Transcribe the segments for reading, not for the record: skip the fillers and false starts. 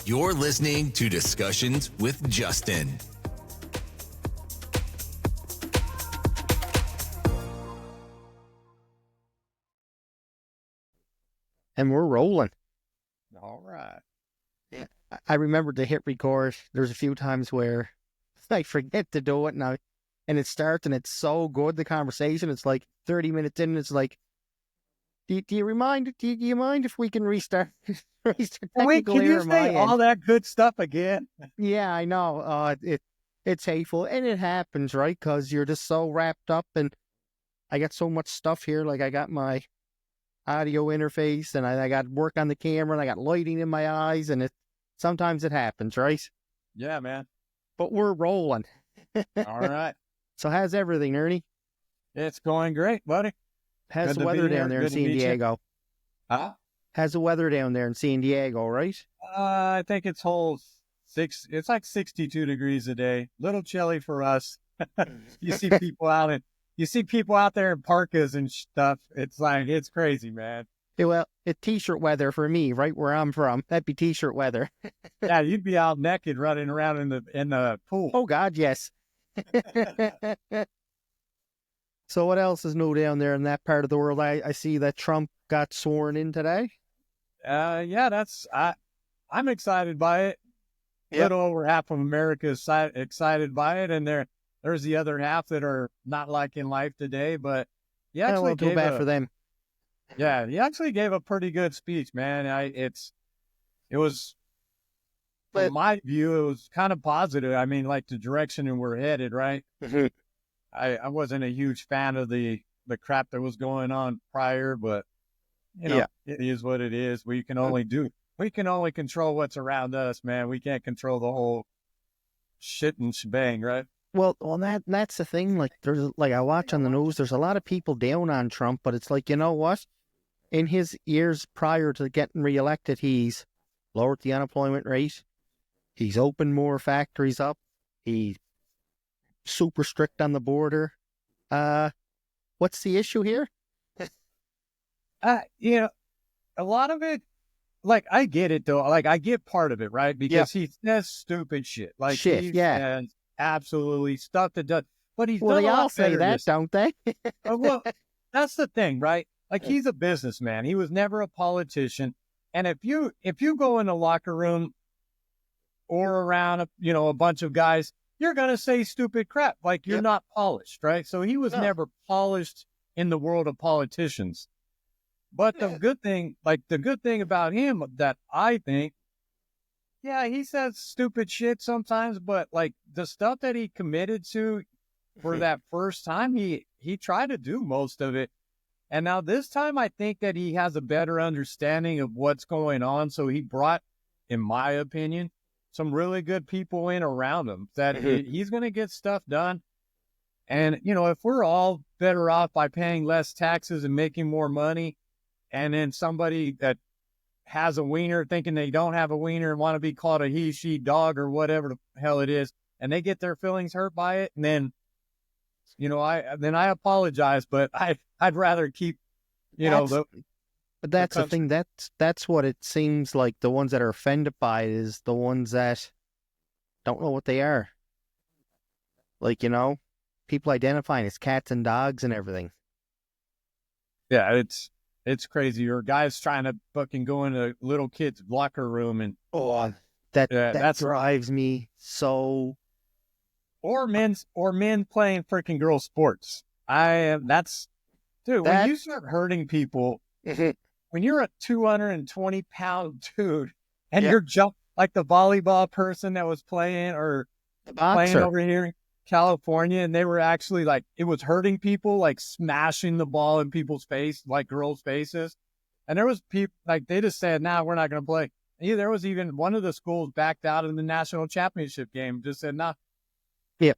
You're listening to Discussions with Justin. And we're rolling. All right. Yeah, I remember to hit record. There's a few times where I forget to do it, and it starts, and it's so good, the conversation. It's like 30 minutes in, and it's like, do you mind if we can restart? Wait, can you say all that good stuff again? Yeah, I know. It's hateful, and it happens, right? Because you're just so wrapped up, and I got so much stuff here. Like, I got my audio interface, and I got work on the camera, and I got lighting in my eyes, and sometimes it happens, right? Yeah, man. But we're rolling. All right. So how's everything, Ernie? It's going great, buddy. How's the weather down there in San Diego? Huh? How's the weather down there in San Diego, right? I think it's it's like 62 degrees a day. Little chilly for us. You see people out there in parkas and stuff. It's like, it's crazy, man. Yeah, well, it's t-shirt weather for me, right where I'm from. That'd be t-shirt weather. Yeah, you'd be out naked running around in the pool. Oh God, yes. So what else is new down there in that part of the world? I see that Trump got sworn in today. Yeah, I'm excited by it. A little over half of America is excited by it, and there's the other half that are not liking life today. But he actually too bad for them. Yeah, he actually gave a pretty good speech, man. It was, from my view, it was kind of positive. I mean, like the direction that we're headed, right? Mm-hmm. I wasn't a huge fan of the crap that was going on prior, but it is what it is. We can only control what's around us, man. We can't control the whole shit and shebang, right? Well, that's the thing. Like, I watch on the news, there's a lot of people down on Trump, but it's like, you know what? In his years prior to getting reelected, he's lowered the unemployment rate. He's opened more factories up. He's super strict on the border. What's the issue here? A lot of it, like, I get it though. Like, I get part of it, right? Because he says stupid shit. Like, he says absolutely stuff that does. But he's done they all say that, don't they? Well, that's the thing, right? Like, he's a businessman. He was never a politician. And if you go in a locker room or around a bunch of guys, you're gonna say stupid crap. Like, you're not polished, right? So he was never polished in the world of politicians. But the good thing about him that I think, he says stupid shit sometimes, but like the stuff that he committed to for that first time, he tried to do most of it. And now this time, I think that he has a better understanding of what's going on. So he brought, in my opinion, some really good people in around him that he's going to get stuff done. And, if we're all better off by paying less taxes and making more money, and then somebody that has a wiener thinking they don't have a wiener and want to be called a he, she, dog, or whatever the hell it is, and they get their feelings hurt by it, and then, I apologize, but I'd rather keep, But that's the thing. That's what it seems like. The ones that are offended by it is the ones that don't know what they are. Like, people identifying as cats and dogs and everything. Yeah, it's crazy. Or guys trying to fucking go into a little kid's locker room and that drives me so. Or men playing freaking girl sports. When you start hurting people, when you're a 220-pound dude and you're like the volleyball person that was playing or playing over here in California, and they were actually like, it was hurting people, like smashing the ball in people's face, like girls' faces. And there was people like, they just said, nah, we're not going to play. And there was even one of the schools backed out in the national championship game, just said, nah. Yeah.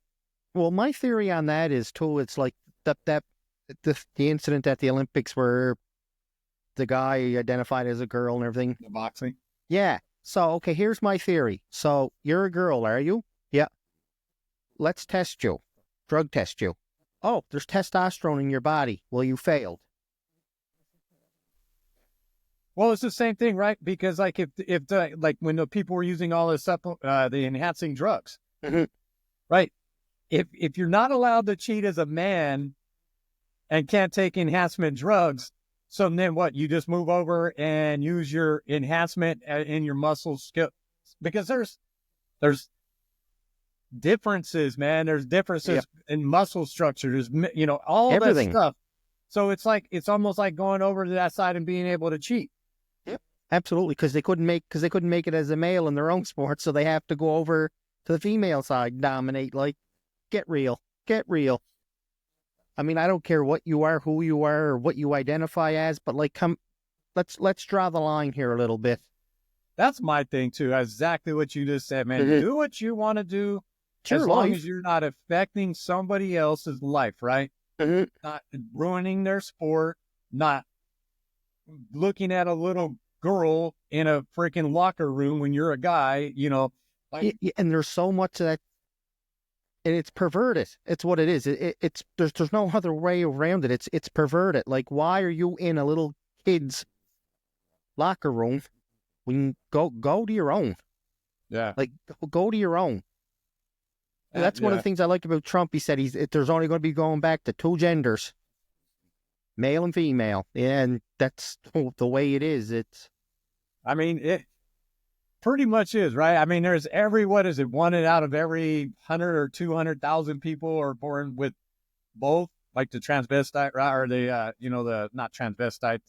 Well, my theory on that is too, it's like the incident at the Olympics where the guy identified as a girl and everything. The boxing. Yeah. So, okay, here's my theory. So, you're a girl, are you? Yeah. Let's test you. Drug test you. Oh, there's testosterone in your body. Well, you failed. Well, it's the same thing, right? Because like if like when the people were using all this the enhancing drugs, Mhm. right? If you're not allowed to cheat as a man and can't take enhancement drugs, so then what? You just move over and use your enhancement in your muscle skill, because there's differences, man. There's differences in muscle structure. There's all that Everything. stuff. So it's almost like going over to that side and being able to cheat. Yep. Absolutely, because they couldn't make it as a male in their own sport, so they have to go over to the female side and dominate. Like, get real, get real. I mean, I don't care what you are, who you are, or what you identify as, but like, let's draw the line here a little bit. That's my thing too. Exactly what you just said, man. Mhm. Do what you want to do, It's your as long life. as you're not affecting somebody else's life, right? Mhm. Not ruining their sport, not looking at a little girl in a freaking locker room when you're a guy, like And there's so much of that, and it's perverted. It's what it is. It's there's no other way around it. It's perverted. Like, why are you in a little kid's locker room when go to your own? yeah. Like, go to your own. That's one of the things I liked about Trump. He said there's only going to be going back to two genders, male and female. And that's the way it is. I mean, it pretty much is, right? I mean, there's what is it? One out of every 100 or 200,000 people are born with both, like the transvestite, right? Or the not transvestite,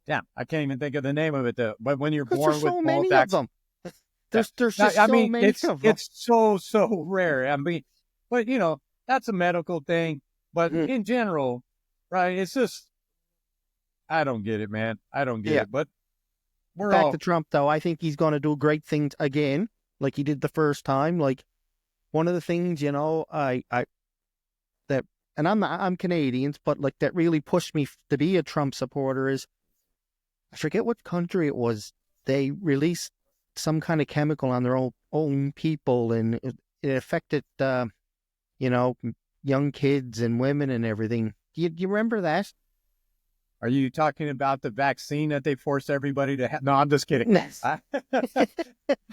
damn, I can't even think of the name of it, though. But when you're born there's with so both many of them. There's just I so mean, many of them. it's so rare. I mean, but that's a medical thing. But Mhm. in general, right? It's just, I don't get it, man. I don't get it. But we're Back all to Trump, though. I think he's going to do great things again, like he did the first time. Like, one of the things, that, and I'm Canadians, but like that really pushed me to be a Trump supporter is, I forget what country it was. They released some kind of chemical on their own people, and it affected, young kids and women and everything. Do you remember that? Are you talking about the vaccine that they force everybody to have? No, I'm just kidding. Yes.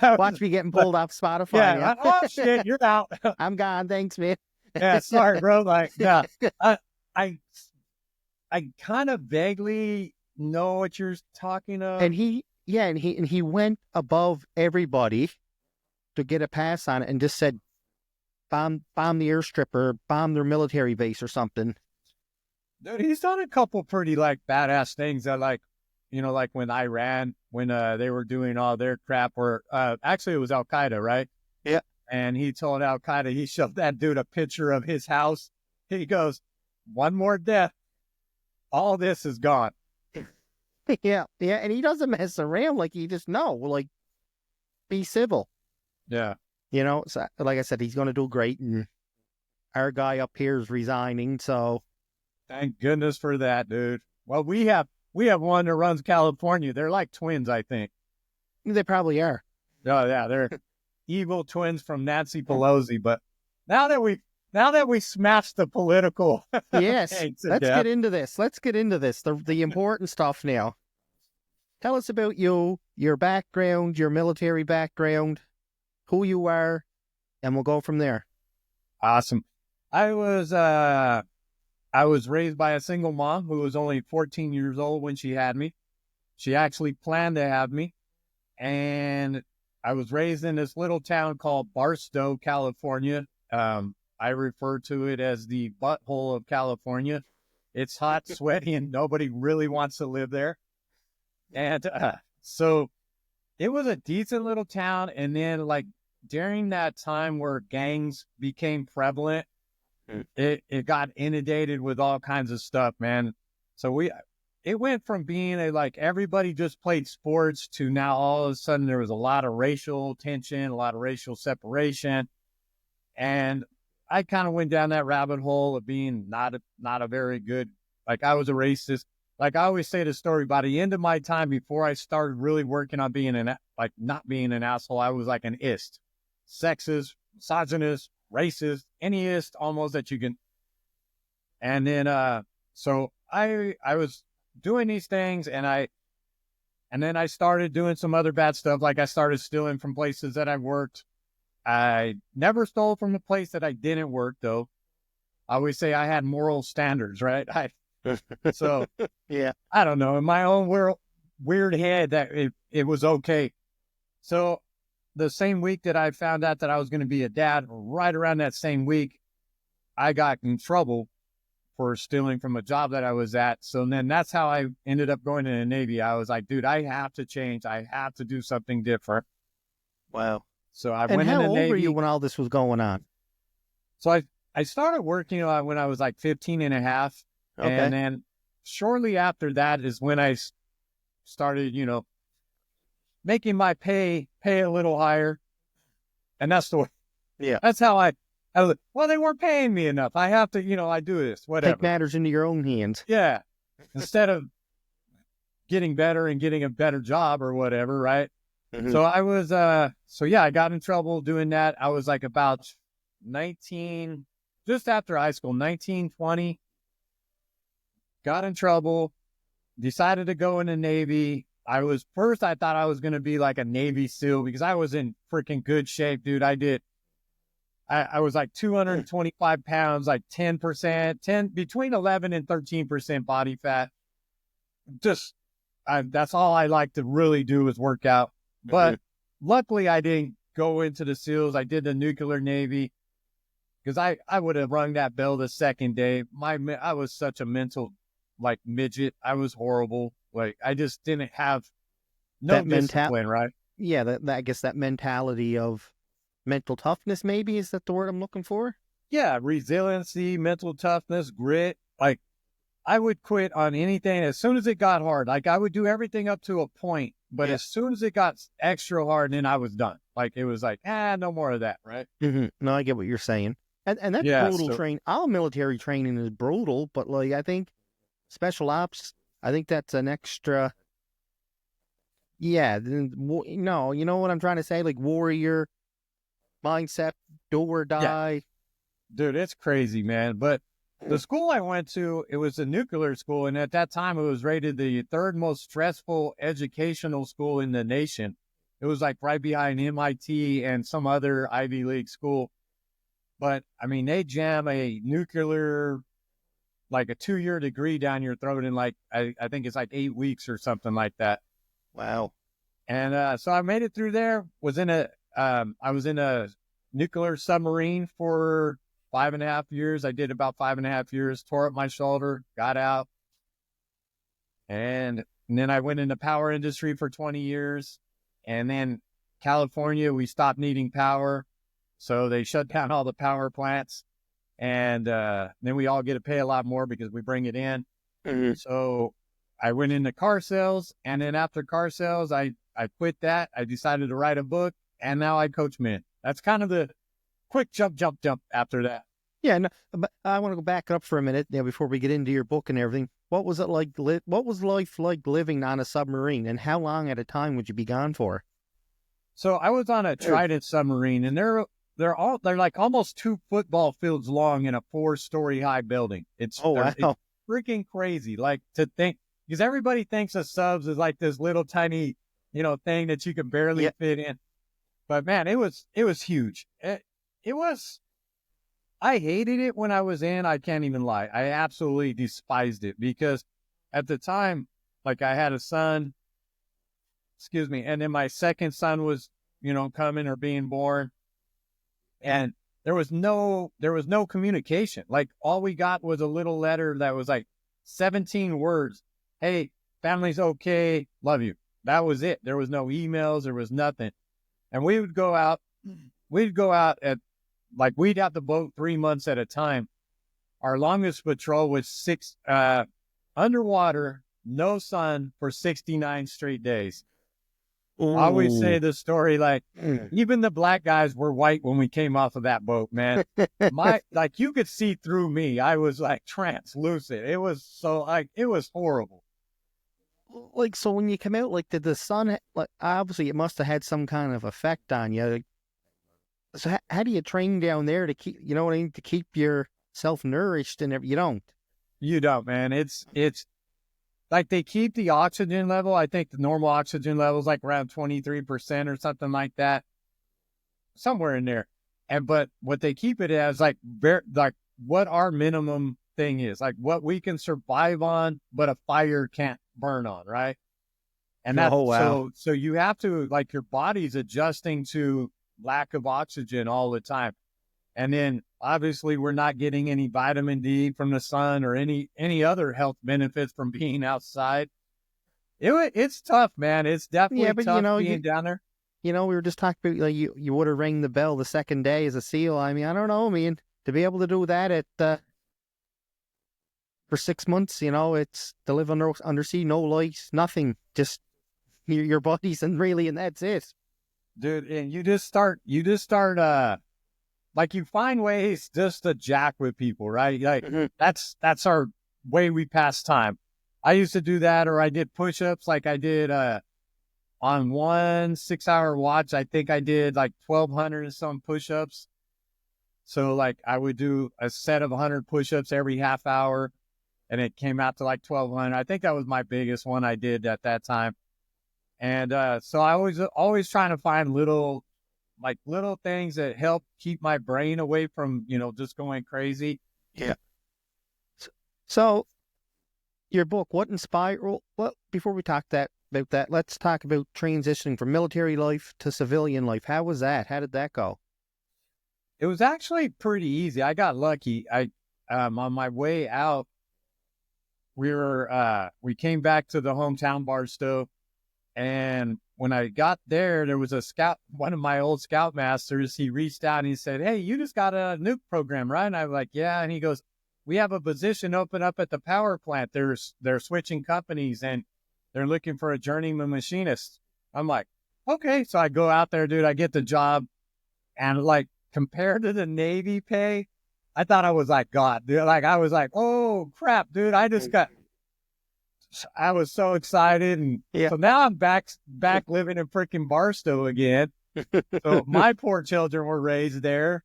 Watch me getting pulled off Spotify. Yeah. Oh shit, you're out. I'm gone. Thanks, man. Yeah, sorry, bro. Like, yeah, I kind of vaguely know what you're talking of. And he went above everybody to get a pass on it and just said, bomb the airstrip or bomb their military base or something. Dude, he's done a couple pretty like badass things that like when Iran, when they were doing all their crap, or actually it was Al Qaeda, right? Yeah. And he told Al Qaeda, he showed that dude a picture of his house. He goes, one more death, all this is gone. Yeah, and he doesn't mess around. Like, he just like, be civil. Yeah. So, like I said, he's going to do great, and our guy up here is resigning, so Thank goodness for that, dude. Well, we have one that runs California. They're like twins, I think. they probably are. Oh yeah, they're evil twins from Nancy Pelosi. But now that we smashed the political, Yes, let's death, get into this. The important stuff now. Tell us about you, your background, your military background, who you are, and we'll go from there. Awesome. I was raised by a single mom who was only 14 years old when she had me. She actually planned to have me. And I was raised in this little town called Barstow, California. I refer to it as the butthole of California. It's hot, sweaty, and nobody really wants to live there. And so it was a decent little town. And then like during that time where gangs became prevalent, it got inundated with all kinds of stuff, man. So it went from being like everybody just played sports to now all of a sudden there was a lot of racial tension, a lot of racial separation. And I kind of went down that rabbit hole of being not a very good, like I was a racist. Like I always say the story, by the end of my time before I started really working on being not being an asshole, I was like an ist, sexist, misogynist, racist, anyist almost that you can. And then, so I was doing these things, and I And then I started doing some other bad stuff. Like I started stealing from places that I worked. I never stole from a place that I didn't work, though. I always say I had moral standards, right? So Yeah. I don't know, in my own weird head that it was okay. So the same week that I found out that I was going to be a dad, right around that same week, I got in trouble for stealing from a job that I was at. So then that's how I ended up going to the Navy. I was like, dude, I have to change. I have to do something different. Wow. So I And went in how the old Navy. were you when all this was going on? So I started working when I was like 15 and a half. Okay. And then shortly after that is when I started, making my pay a little higher. And that's the way. Yeah. That's how I was, well, they weren't paying me enough. I have to, I do this, whatever. Take matters into your own hands. Yeah. Instead of getting better and getting a better job or whatever, right? Mm-hmm. So I was, I got in trouble doing that. I was like about 19, just after high school, 19, 20. Got in trouble, decided to go in the Navy. I thought I was going to be like a Navy SEAL because I was in freaking good shape, dude. I was like 225 pounds, like 10%, between 11 and 13% body fat. That's all I like to really do is work out. But luckily I didn't go into the SEALs. I did the nuclear Navy because I would have rung that bell the second day. I was such a mental like midget. I was horrible. Like I just didn't have no discipline, right? Yeah, I guess that mentality of mental toughness, maybe, is that the word I'm looking for? Yeah, resiliency, mental toughness, grit. Like I would quit on anything as soon as it got hard. Like I would do everything up to a point, but as soon as it got extra hard, then I was done. Like it was like, no more of that, right? Mm-hmm. No, I get what you're saying. And that's brutal training. All military training is brutal, but like I think special ops, I think that's an extra. Yeah, no, you know what I'm trying to say? Like warrior mindset, do or die. Yeah. Dude, it's crazy, man. But the school I went to, it was a nuclear school, and at that time it was rated the third most stressful educational school in the nation. It was like right behind MIT and some other Ivy League school. But I mean, they jam a nuclear, like a 2-year degree down your throat in like, I think it's like 8 weeks or something like that. Wow. And so I made it through there, I was in a nuclear submarine for 5.5 years. I did about 5.5 years, tore up my shoulder, got out. And then I went in the power industry for 20 years. And then California, we stopped needing power. So they shut down all the power plants. And then we all get to pay a lot more because we bring it in. Mm-hmm. So I went into car sales. And then after car sales, I quit that. I decided to write a book. And now I coach men. That's kind of the quick jump after that. Yeah, no, but I want to go back up for a minute before we get into your book and everything. What was it like? What was life like living on a submarine, and how long at a time would you be gone for? So I was on a Trident submarine, and they're like almost 2 football fields long in a 4-story high building. It's freaking crazy. Like to think, because everybody thinks of subs as like this little tiny, thing that you can barely fit in. But man, it was huge. It was. I hated it when I was in. I can't even lie. I absolutely despised it because at the time, like I had a son, and then my second son was, coming or being born, and there was no communication. Like all we got was a little letter that was like 17 words. Hey, family's okay. Love you. That was it. There was no emails. There was nothing. And we'd go out at, like, we'd have the boat 3 months at a time. Our longest patrol was 6 underwater, no sun for 69 straight days. Ooh. I always say the story, like, even the black guys were white when we came off of that boat, man. Like, you could see through me. I was, like, translucent. It was it was horrible. Like, so when you come out, like, did the sun, like, obviously it must have had some kind of effect on you. Like, so how do you train down there to keep, to keep yourself nourished and you don't? You don't, man. It's like they keep the oxygen level. I think the normal oxygen level is like around 23% or something like that, somewhere in there. But what they keep it as like what our minimum thing is, like what we can survive on, but a fire can't burn on, right? And that's Oh, wow. so you have to, like, your body's adjusting to lack of oxygen all the time. And then obviously we're not getting any vitamin D from the sun or any other health benefits from being outside. It's tough, man. It's definitely Yeah, but tough being down there. we were just talking about like you would have rang the bell the second day as a SEAL. I mean, I don't know, man. To be able to do that for 6 months, it's to live under sea, no light, nothing, just your buddies, and that's it. Dude, and you just start like you find ways just to jack with people, right? Like that's our way we pass time. I used to do that, or I did push-ups. Like I did on 1 6-hour watch, I think I did like 1,200 and some push-ups. So like I would do a set of 100 push-ups every half hour, and it came out to like 1,200. I think that was my biggest one I did at that time. And so I always trying to find little things that help keep my brain away from, just going crazy. Yeah. So your book, what inspired? Well, before we talk about that, let's talk about transitioning from military life to civilian life. How was that? How did that go? It was actually pretty easy. I got lucky. On my way out, we came back to the hometown Barstow, and when I got there was a scout, one of my old scoutmasters. He reached out and he said, "Hey, you just got a nuke program, right?" And I'm like, "Yeah." And he goes, "We have a position open up at the power plant. They're switching companies and they're looking for a journeyman machinist." I'm like, "Okay." So I go out there, dude. I get the job, and like compared to the Navy pay, I thought I was like God, dude. Like I was like, "Oh crap, dude! I was so excited." And so now I'm back living in freaking Barstow again. So my poor children were raised there.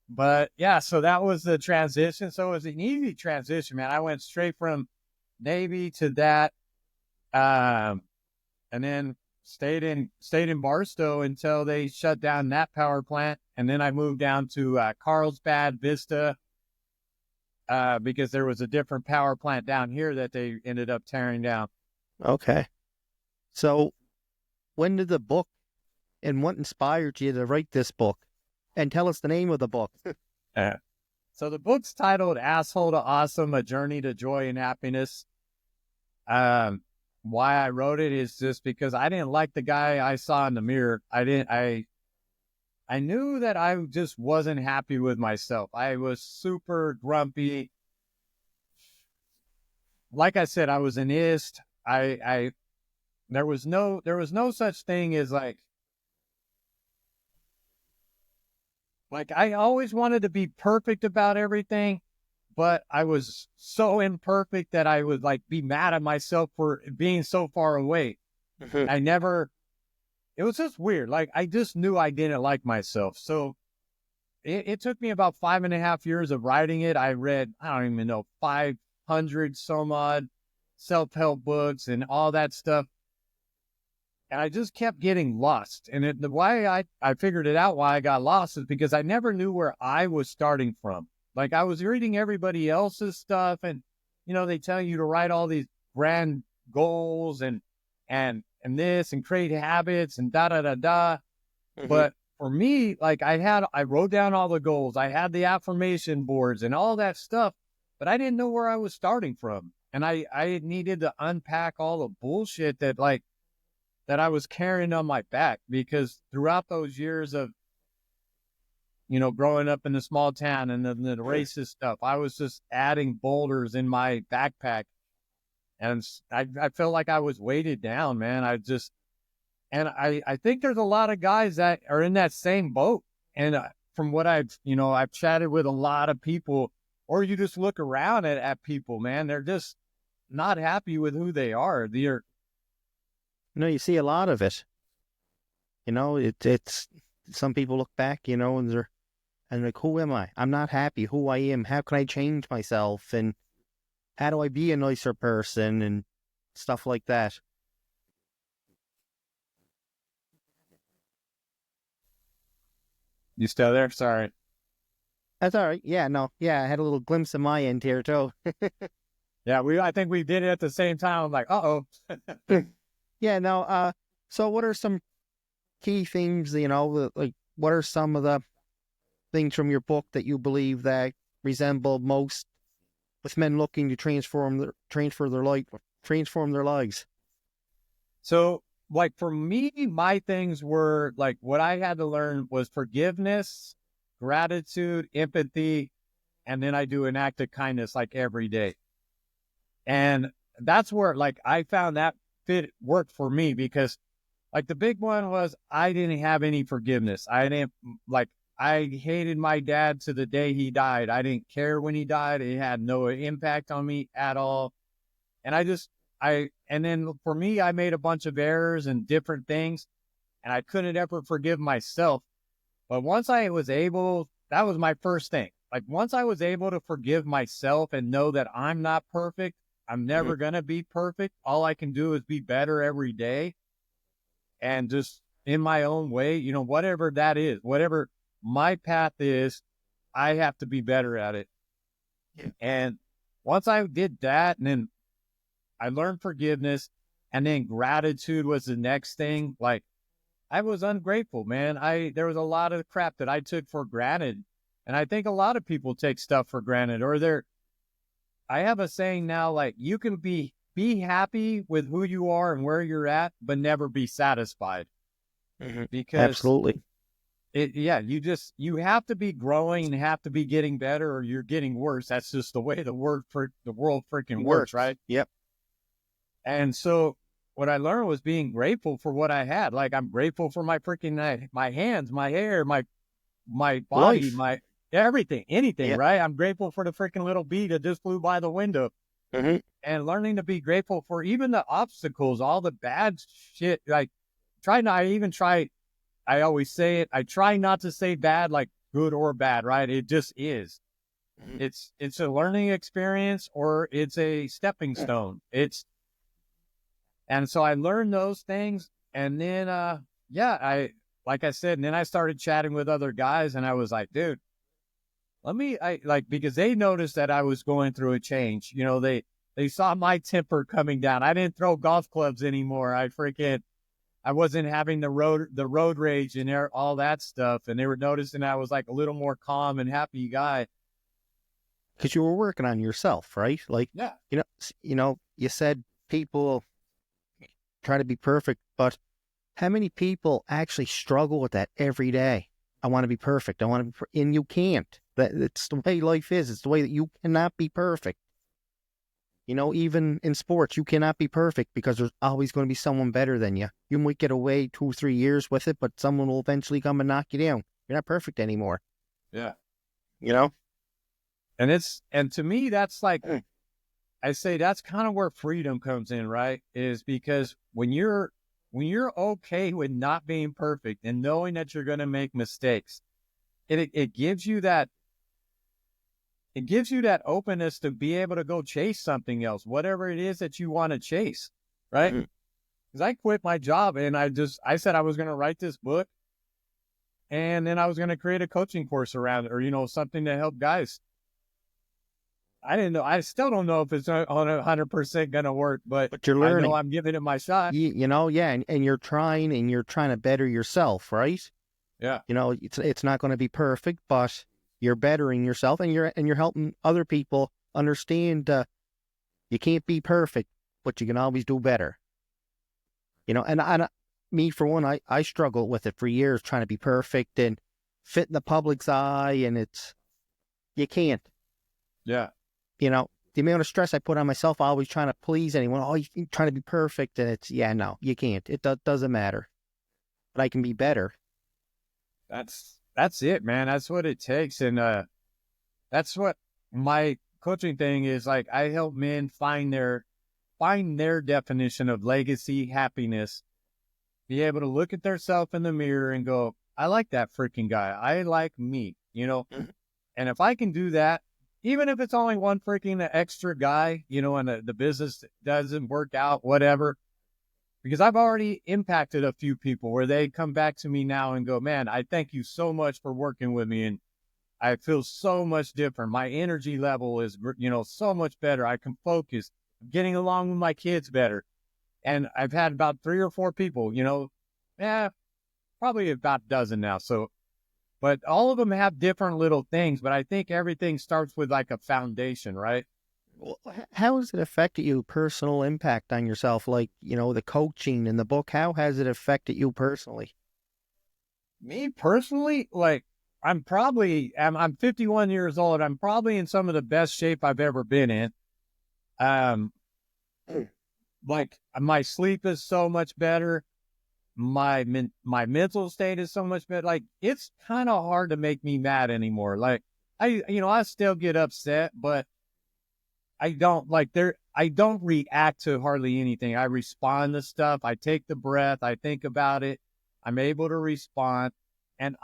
But yeah, so that was the transition. So it was an easy transition, man. I went straight from Navy to that, and then stayed in Barstow until they shut down that power plant. And then I moved down to Carlsbad Vista, because there was a different power plant down here that they ended up tearing down. Okay. So when did the book, and what inspired you to write this book? And tell us the name of the book. So the book's titled Asshole to Awesome, A Journey to Joy and Happiness. Why I wrote it is just because I didn't like the guy I saw in the mirror. I knew that I just wasn't happy with myself. I was super grumpy. Like I said, I was an ist. There was no such thing as like I always wanted to be perfect about everything, but I was so imperfect that I would like be mad at myself for being so far away. It was just weird. Like I just knew I didn't like myself. So it took me about 5.5 years of writing it. I read, I don't even know, 500 some odd self-help books and all that stuff. And I just kept getting lost. And the way I figured it out why I got lost is because I never knew where I was starting from. Like I was reading everybody else's stuff, and they tell you to write all these grand goals and this and create habits and da da da da. Mm-hmm. But for me, like I wrote down all the goals. I had the affirmation boards and all that stuff, but I didn't know where I was starting from. And I needed to unpack all the bullshit that I was carrying on my back, because throughout those years of, growing up in a small town and the racist stuff, I was just adding boulders in my backpack. And I felt like I was weighted down, man. I think there's a lot of guys that are in that same boat. And from what I've chatted with a lot of people, or you just look around at people, man, they're just not happy with who they are. You see a lot of it. It's some people look back, and they're like, who am I? I'm not happy who I am. How can I change myself? And how do I be a nicer person? And stuff like that. You still there? Sorry. That's all right. Yeah, no. Yeah, I had a little glimpse of my end here, too. Yeah, I think we did it at the same time. I'm like, uh-oh. Yeah, no. So what are some key things, like what are some of the things from your book that you believe that resemble most with men looking to transform their lives? So, like, for me, my things were like what I had to learn was forgiveness, gratitude, empathy, and then I do an act of kindness like every day. And that's where, like, I found that worked for me because, like, the big one was I didn't have any forgiveness. I hated my dad to the day he died. I didn't care when he died. It had no impact on me at all. And and then for me, I made a bunch of errors and different things, and I couldn't ever forgive myself. But once I was able, that was my first thing. Like, once I was able to forgive myself and know that I'm not perfect, I'm never going to be perfect. All I can do is be better every day and just in my own way, whatever that is, whatever my path is, I have to be better at it. Yeah. And once I did that, and then I learned forgiveness, and then gratitude was the next thing. Like, I was ungrateful, man. There was a lot of crap that I took for granted. And I think a lot of people take stuff for granted, I have a saying now, like, you can be happy with who you are and where you're at, but never be satisfied. Because Absolutely. you have to be growing and have to be getting better or you're getting worse. That's just the way the world freaking works, right? Yep. And so what I learned was being grateful for what I had. Like, I'm grateful for my freaking, my hands, my hair, my body, Life. everything, anything, Yep. right? I'm grateful for the freaking little bee that just flew by the window. And learning to be grateful for even the obstacles, all the bad shit. Like, I always say it, I try not to say bad like good or bad, right? It just is. It's a learning experience or it's a stepping stone. And so I learned those things. And then, like I said, and then I started chatting with other guys and I was like, dude, because they noticed that I was going through a change. They saw my temper coming down. I didn't throw golf clubs anymore. I wasn't having the road rage and all that stuff. And they were noticing I was like a little more calm and happy guy. Because you were working on yourself, right? Like, Yeah. You said people try to be perfect, but how many people actually struggle with that every day? I want to be perfect. I want to be, and you can't. It's the way life is. It's the way that you cannot be perfect. Even in sports, you cannot be perfect because there's always going to be someone better than you. You might get away 2 or 3 years with it, but someone will eventually come and knock you down. You're not perfect anymore. Yeah. And to me, that's like, I say that's kind of where freedom comes in, right? Is because when you're okay with not being perfect and knowing that you're going to make mistakes, it gives you that openness to be able to go chase something else, whatever it is that you want to chase, right? Because I quit my job and I said I was going to write this book and then I was going to create a coaching course around it or, something to help guys. I didn't know. I still don't know if it's 100% going to work, but you're learning. I know I'm giving it my shot. Yeah. And you're trying to better yourself, right? Yeah. It's not going to be perfect, but you're bettering yourself and you're helping other people understand you can't be perfect, but you can always do better. And me for one, I struggled with it for years trying to be perfect and fit in the public's eye, and you can't. Yeah. The amount of stress I put on myself, always trying to please anyone. Oh, you're trying to be perfect, and no, you can't. It doesn't matter. But I can be better. That's it, man. That's what it takes, and that's what my coaching thing is. Like, I help men find their definition of legacy, happiness, be able to look at themselves in the mirror and go, I like that freaking guy. I like me, And if I can do that, even if it's only one freaking extra guy, you know, and the business doesn't work out, whatever, because I've already impacted a few people where they come back to me now and go, man, I thank you so much for working with me. And I feel so much different. My energy level is, you know, so much better. I can focus, I'm getting along with my kids better. And I've had about 3 or 4 people, you know, probably about a dozen now. So, but all of them have different little things, but I think everything starts with like a foundation, right? Well, how has it affected you, personal impact on yourself? Like, you know, the coaching in the book, how has it affected you personally? Me personally, like, I'm 51 years old. I'm probably in some of the best shape I've ever been in. Like, my sleep is so much better. My mental state is so much better. Like, it's kind of hard to make me mad anymore. Like, I still get upset, but I don't react to hardly anything. I respond to stuff. I take the breath. I think about it. I'm able to respond. And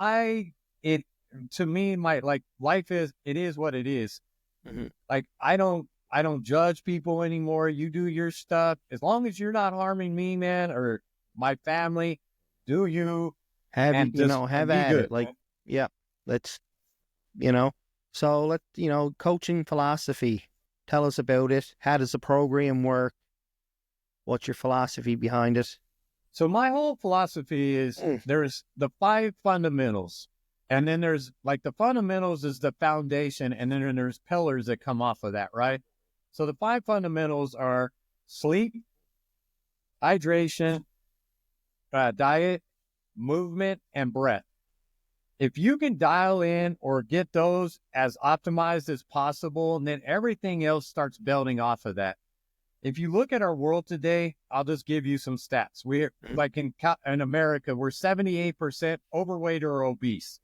to me, life is what it is. Mm-hmm. Like, I don't judge people anymore. You do your stuff. As long as you're not harming me, man, or my family, do you. Have and you just know, have be at good, it. Like, man. yeah, let's, you know, so coaching philosophy, tell us about it. How does the program work? What's your philosophy behind it? So my whole philosophy is there's the 5 fundamentals. And then there's like the fundamentals is the foundation. And then there's pillars that come off of that, right? So the 5 fundamentals are sleep, hydration, diet, movement, and breath. If you can dial in or get those as optimized as possible, then everything else starts building off of that. If you look at our world today, I'll just give you some stats. We're like in America, we're 78% overweight or obese.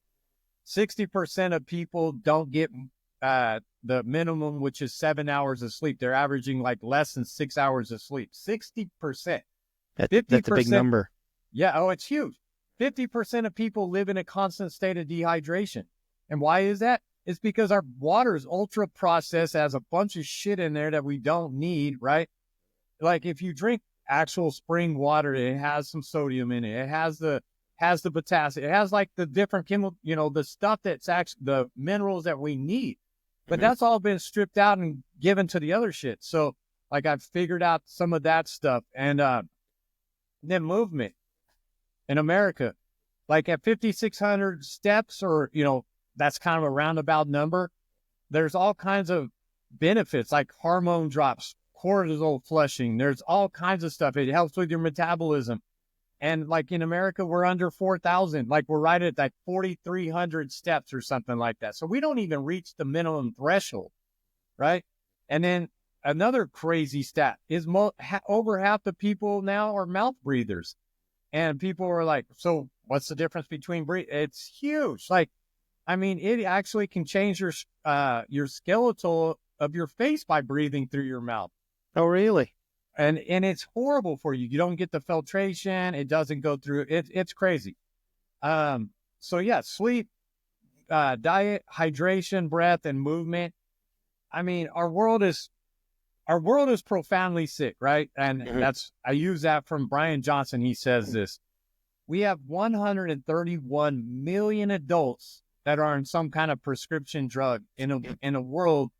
60% of people don't get the minimum, which is 7 hours of sleep. They're averaging like less than 6 hours of sleep. 60%. 50%. That's a big number. Yeah. Oh, it's huge. 50% of people live in a constant state of dehydration. And why is that? It's because our water is ultra processed, has a bunch of shit in there that we don't need, right? Like if you drink actual spring water, it has some sodium in it. It has the potassium. It has like the different chemical, you know, the stuff that's actually the minerals that we need. But that's all been stripped out and given to the other shit. So like I've figured out some of that stuff. And then movement in America, like at 5,600 steps, or, you know, that's kind of a roundabout number. There's all kinds of benefits like hormone drops, cortisol flushing. There's all kinds of stuff. It helps with your metabolism. And like in America, we're under 4,000. Like we're right at like 4,300 steps or something like that. So we don't even reach the minimum threshold, right? And then another crazy stat is over half the people now are mouth breathers. And people are like, so what's the difference between It's huge. Like, I mean, it actually can change your skeletal of your face by breathing through your mouth. Oh, really? And it's horrible for you. You don't get the filtration. It doesn't go through. It's crazy. So yeah, sleep, diet, hydration, breath, and movement. I mean, our world is profoundly sick, right? And I use that from Brian Johnson. He says this: we have 131 million adults that are on some kind of prescription drug in a world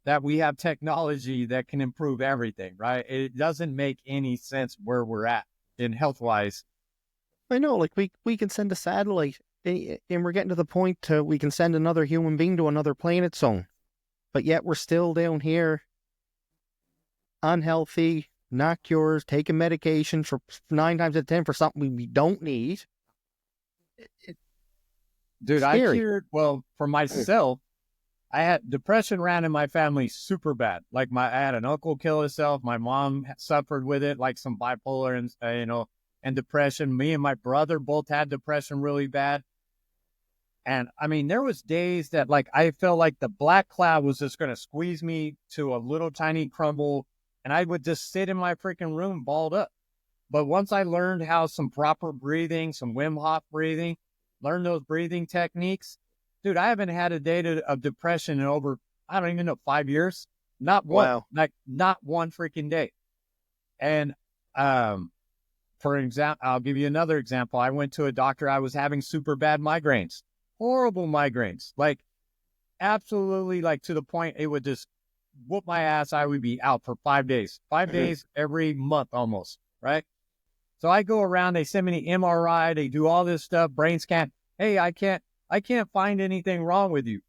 that we have technology that can improve everything, right? It doesn't make any sense where we're at in health-wise. I know, like we can send a satellite, and we're getting to the point we can send another human being to another planet zone, but yet we're still down here, unhealthy, not cures, taking medication for 9 times out of 10 for something we don't need. Dude, scary. For myself, I had depression ran in my family super bad. Like I had an uncle kill himself. My mom suffered with it, like some bipolar and depression. Me and my brother both had depression really bad. And I mean, there was days that like I felt like the black cloud was just going to squeeze me to a little tiny crumble, and I would just sit in my freaking room balled up. But once I learned how some proper breathing, some Wim Hof breathing, learn those breathing techniques, dude, I haven't had a day of depression in over I don't even know, 5 years. Not one, Wow. like not one freaking day. And for example, I'll give you another example. I went to a doctor. I was having super bad migraines, horrible migraines, like absolutely, like to the point it would just whoop my ass. I would be out for 5 days, 5 days every month almost, right? So I go around, they send me an MRI, they do all this stuff, brain scan. Hey, I can't find anything wrong with you.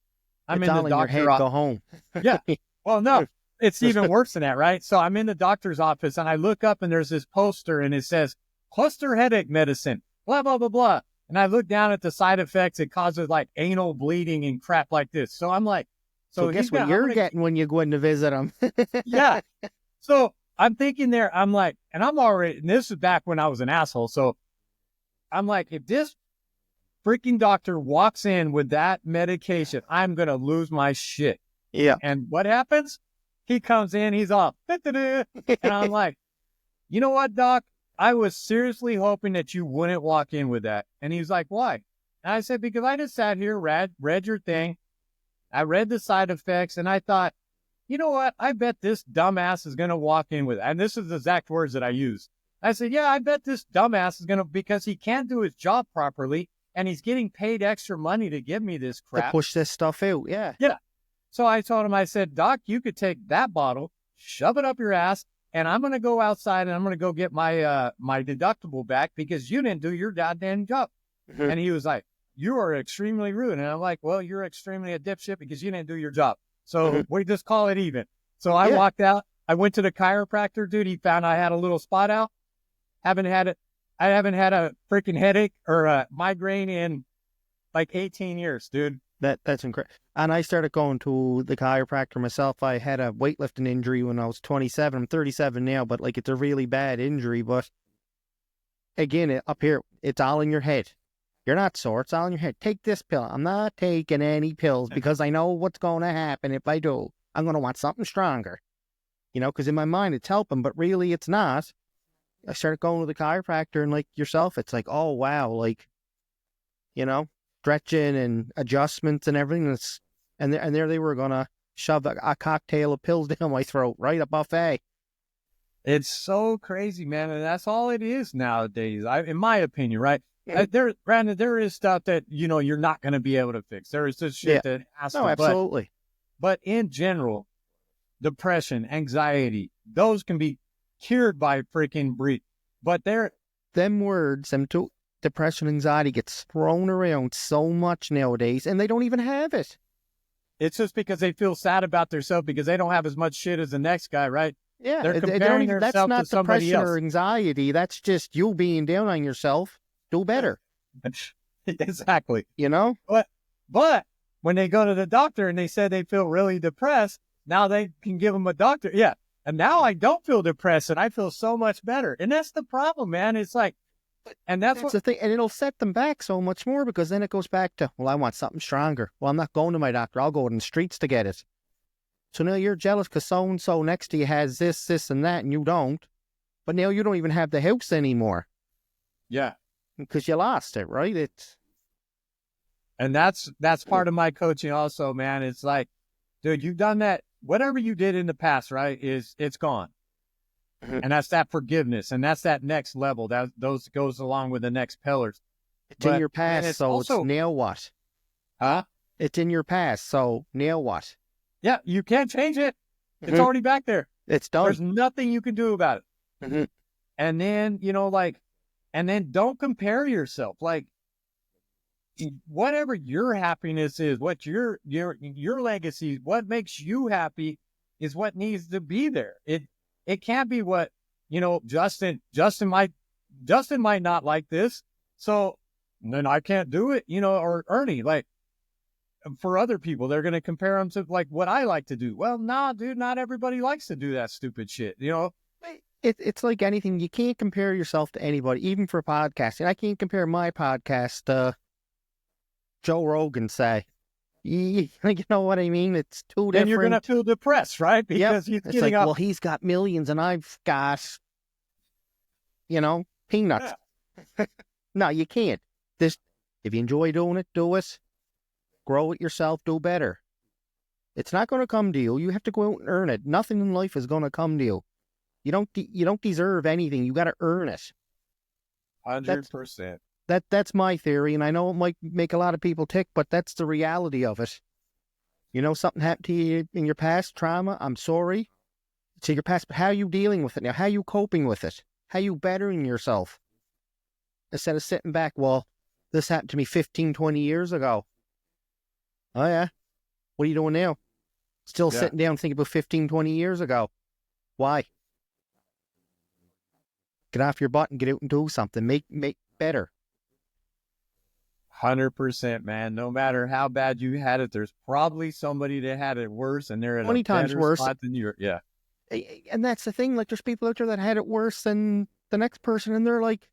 I'm It's in the all in your head. doctor. Go home. Yeah. Well, no, it's even worse than that, right? So I'm in the doctor's office and I look up and there's this poster and it says cluster headache medicine, blah, blah, blah, blah. And I look down at the side effects. It causes like anal bleeding and crap like this. So I'm like, So guess what you're getting when you go in to visit him? yeah. So I'm thinking there, I'm like, and I'm already, and this is back when I was an asshole. So I'm like, if this freaking doctor walks in with that medication, I'm going to lose my shit. Yeah. And what happens? He comes in, he's all, and I'm like, you know what, doc? I was seriously hoping that you wouldn't walk in with that. And he's like, why? And I said, because I just sat here, read your thing. I read the side effects and I thought, you know what? I bet this dumbass is going to walk in with, and this is the exact words that I used. I said, yeah, I bet this dumbass is going to, because he can't do his job properly and he's getting paid extra money to give me this To crap. push this stuff out. Yeah. Yeah. So I told him, I said, doc, you could take that bottle, shove it up your ass, and I'm going to go outside and I'm going to go get my my deductible back because you didn't do your goddamn job. Mhm. And he was like, you are extremely rude. And I'm like, well, you're extremely a dipshit because you didn't do your job. So we just call it even. So I walked out. I went to the chiropractor, dude. He found I had a little spot out. I haven't had a freaking headache or a migraine in like 18 years, dude. That's incredible. And I started going to the chiropractor myself. I had a weightlifting injury when I was 27. I'm 37 now, but like it's a really bad injury. But again, up here, it's all in your head. You're not sore. It's all in your head. Take this pill. I'm not taking any pills because I know what's going to happen if I do. I'm going to want something stronger. You know, because in my mind it's helping, but really it's not. I started going to the chiropractor and like yourself, it's like, oh, wow, like, you know, stretching and adjustments and everything. And there they were going to shove a cocktail of pills down my throat, right? A buffet. It's so crazy, man. And that's all it is nowadays, in my opinion, right? Brandon, there is stuff that, you know, you're not going to be able to fix. There is this shit that has to. No, absolutely. But in general, depression, anxiety, those can be cured by freaking breathe. But them words, depression, anxiety gets thrown around so much nowadays, and they don't even have it. It's just because they feel sad about themselves because they don't have as much shit as the next guy, right? Yeah, they're comparing that's themselves not to somebody depression else. or anxiety. That's just you being down on yourself. Do better. Exactly. You know? But when they go to the doctor and they said they feel really depressed, now they can give them a doctor. Yeah. And now I don't feel depressed and I feel so much better. And that's the problem, man. It's like, and that's the thing. And it'll set them back so much more because then it goes back to, well, I want something stronger. Well, I'm not going to my doctor. I'll go in the streets to get it. So now you're jealous because so-and-so next to you has this, and that, and you don't. But now you don't even have the house anymore. Yeah. Because you lost it, right? And that's part of my coaching also, man. It's like, dude, you've done that. Whatever you did in the past, right, it's gone. Mhm. And that's that forgiveness. And that's that next level. Those goes along with the next pillars. It's in your past, so it's now what? Huh? It's in your past, so now what? Yeah, you can't change it. It's already back there. It's done. There's nothing you can do about it. Mm-hmm. And then, you know, like, and then don't compare yourself. Like, whatever your happiness is, what your legacy, what makes you happy is what needs to be there. It can't be what, you know, Justin might not like this. So then I can't do it, you know, or Ernie, like, for other people, they're going to compare them to like what I like to do. Well, nah, dude, not everybody likes to do that stupid shit, you know? It's like anything. You can't compare yourself to anybody, even for podcasting. I can't compare my podcast to Joe Rogan, say. You know what I mean? It's too different. Then you're going to feel depressed, right? Because he's getting up. Well, he's got millions and I've got, you know, peanuts. Yeah. No, you can't. If you enjoy doing it, do it. Grow it yourself, do better. It's not going to come to you. You have to go out and earn it. Nothing in life is going to come to you. You don't deserve anything. You got to earn it. 100%. That's my theory, and I know it might make a lot of people tick, but that's the reality of it. You know, something happened to you in your past, trauma. I'm sorry. It's your past, but how are you dealing with it now? How are you coping with it? How are you bettering yourself? Instead of sitting back, well, this happened to me 15, 20 years ago. Oh, yeah? What are you doing now? Still sitting down thinking about 15, 20 years ago. Why? Get off your butt and get out and do something. Make better. 100%, man. No matter how bad you had it, there's probably somebody that had it worse, and they're in 20 a times better worse spot than you. Yeah. And that's the thing. Like, there's people out there that had it worse than the next person, and they're like,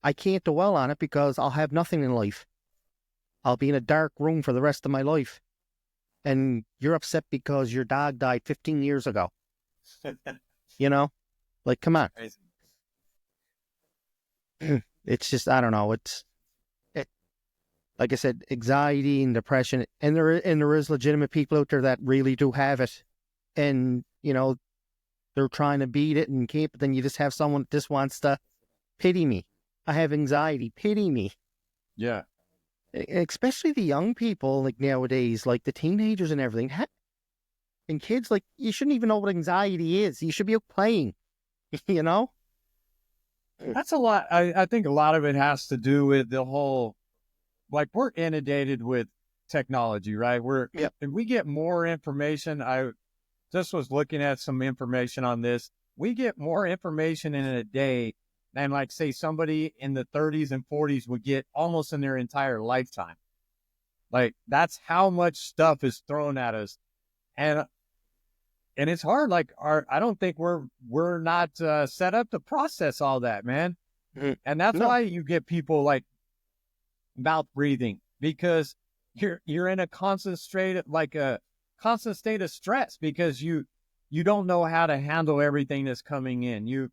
I can't dwell on it because I'll have nothing in life. I'll be in a dark room for the rest of my life. And you're upset because your dog died 15 years ago. You know? Like, come on. It's just, I don't know. It, like I said, anxiety and depression. And there is legitimate people out there that really do have it. And, you know, they're trying to beat it and can't, but then you just have someone that just wants to pity me. I have anxiety. Pity me. Yeah. Especially the young people, like nowadays, like the teenagers and everything. And kids, like, you shouldn't even know what anxiety is. You should be out playing, you know? That's a lot. I think a lot of it has to do with the whole, like, we're inundated with technology, right? If we get more information, I just was looking at some information on this. We get more information in a day than, like, say, somebody in the 30s and 40s would get almost in their entire lifetime. Like, that's how much stuff is thrown at us. And it's hard. Like, I don't think we're not set up to process all that, man. Mm-hmm. And that's why you get people like mouth breathing, because you're in a constant state of stress, because you don't know how to handle everything that's coming in. You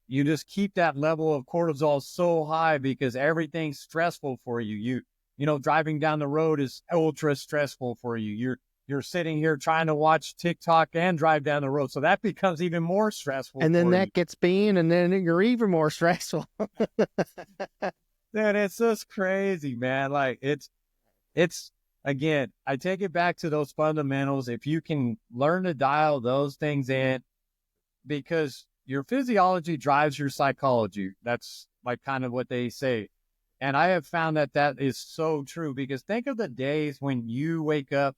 just keep that level of cortisol so high because everything's stressful for you. You know, driving down the road is ultra stressful for you. You're sitting here trying to watch TikTok and drive down the road, so that becomes even more stressful. And then that gets banned, and then you're even more stressful. Man, it's just crazy, man. Like, it's again, I take it back to those fundamentals. If you can learn to dial those things in, because your physiology drives your psychology. That's like kind of what they say. And I have found that is so true, because think of the days when you wake up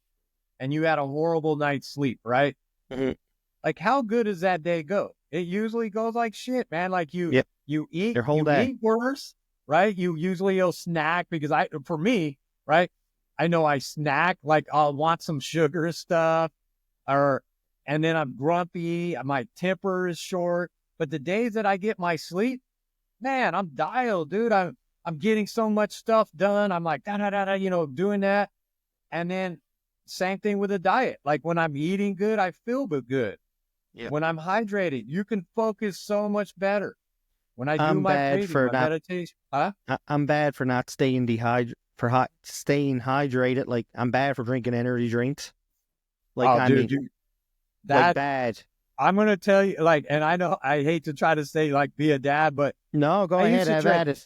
and you had a horrible night's sleep, right? Mm-hmm. Like, how good does that day go? It usually goes like shit, man. Like, you eat worse, right? You'll snack, because for me, right? I know I snack, like, I'll want some sugar stuff, and then I'm grumpy. My temper is short. But the days that I get my sleep, man, I'm dialed, dude. I'm getting so much stuff done. I'm like, doing that. And then same thing with the diet. Like, when I'm eating good, I feel good. Yep. When I'm hydrated, you can focus so much better. When I do my breathing, my meditation. I'm bad for not staying staying hydrated. Like, I'm bad for drinking energy drinks. Like, like, bad. I'm going to tell you, like, and I know I hate to try to say, like, be a dad, but no, go ahead. Have at it.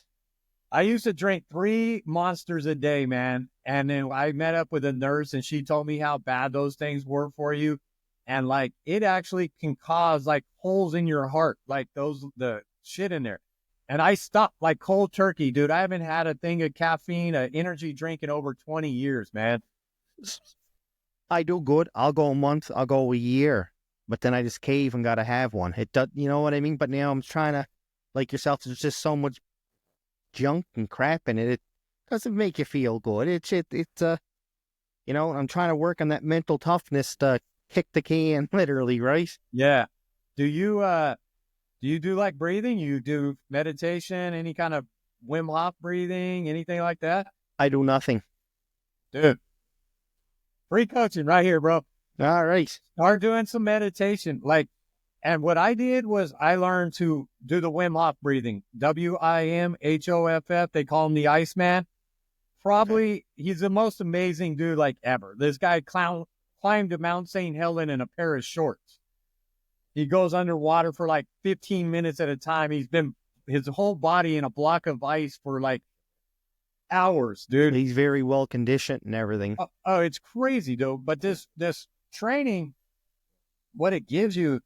I used to drink 3 Monsters a day, man. And then I met up with a nurse, and she told me how bad those things were for you. And, like, it actually can cause, like, holes in your heart, like the shit in there. And I stopped, like, cold turkey, dude. I haven't had a thing of caffeine, an energy drink in over 20 years, man. I do good. I'll go a month. I'll go a year. But then I just cave and got to have one. It does, you know what I mean? But now I'm trying to, like yourself, there's just so much junk and crap in it. It doesn't make you feel good. It's you know, I'm trying to work on that mental toughness to kick the can, literally, right? Yeah. Do you do, like, breathing? You do meditation, any kind of Wim Hof breathing, anything like that? I do nothing. Dude, free coaching right here, bro. All right. Start doing some meditation. Like, and what I did was I learned to do the Wim Hof breathing. WIMHOFF. They call him the Iceman. probably, he's the most amazing dude like ever. This guy climbed Mount St. Helen in a pair of shorts. He goes underwater for like 15 minutes at a time. He's been his whole body in a block of ice for like hours, dude. He's very well conditioned and everything. Oh, it's crazy, though. But this training, what it gives you,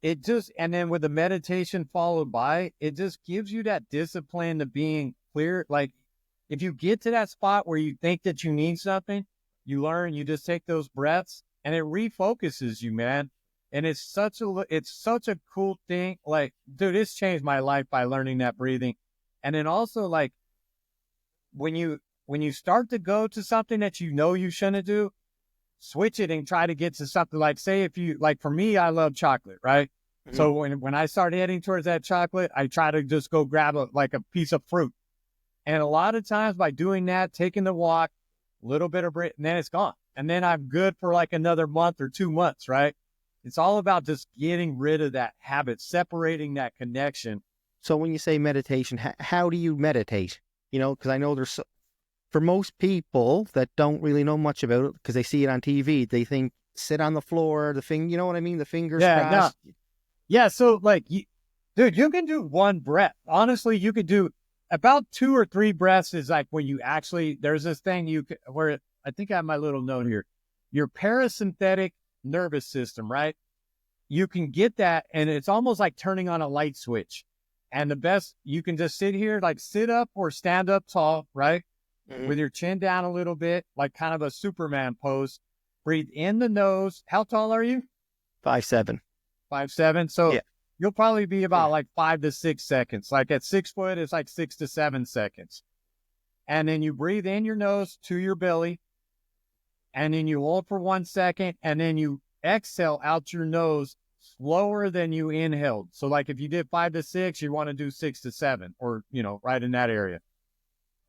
and then with the meditation followed by, it just gives you that discipline to being clear. Like, if you get to that spot where you think that you need something, you learn, you just take those breaths, and it refocuses you, man. And it's such a cool thing. Like, dude, it's changed my life by learning that breathing. And then also, like, when you start to go to something that you know you shouldn't do, switch it and try to get to something. Like, say if you, like, for me, I love chocolate, right? Mm-hmm. So when I start heading towards that chocolate, I try to just go grab a piece of fruit. And a lot of times by doing that, taking the walk, a little bit of break, and then it's gone. And then I'm good for like another month or 2 months, right? It's all about just getting rid of that habit, separating that connection. So when you say meditation, how do you meditate? You know, because I know for most people that don't really know much about it, because they see it on TV, they think sit on the floor, you know what I mean? The fingers crossed. No. Yeah, so like, dude, you can do one breath. Honestly, you could do about 2 or 3 breaths is like when you actually, there's this thing where I think I have my little note here. Your parasympathetic nervous system, right? You can get that, and it's almost like turning on a light switch. And the best, you can just sit here, like sit up or stand up tall, right? Mm-hmm. With your chin down a little bit, like kind of a Superman pose. Breathe in the nose. How tall are you? 5'7". 5'7". So yeah. You'll probably be about like 5 to 6 seconds. Like at 6 foot, it's like 6 to 7 seconds. And then you breathe in your nose to your belly. And then you hold for 1 second. And then you exhale out your nose slower than you inhaled. So like if you did 5 to 6, you want to do 6 to 7 or, right in that area.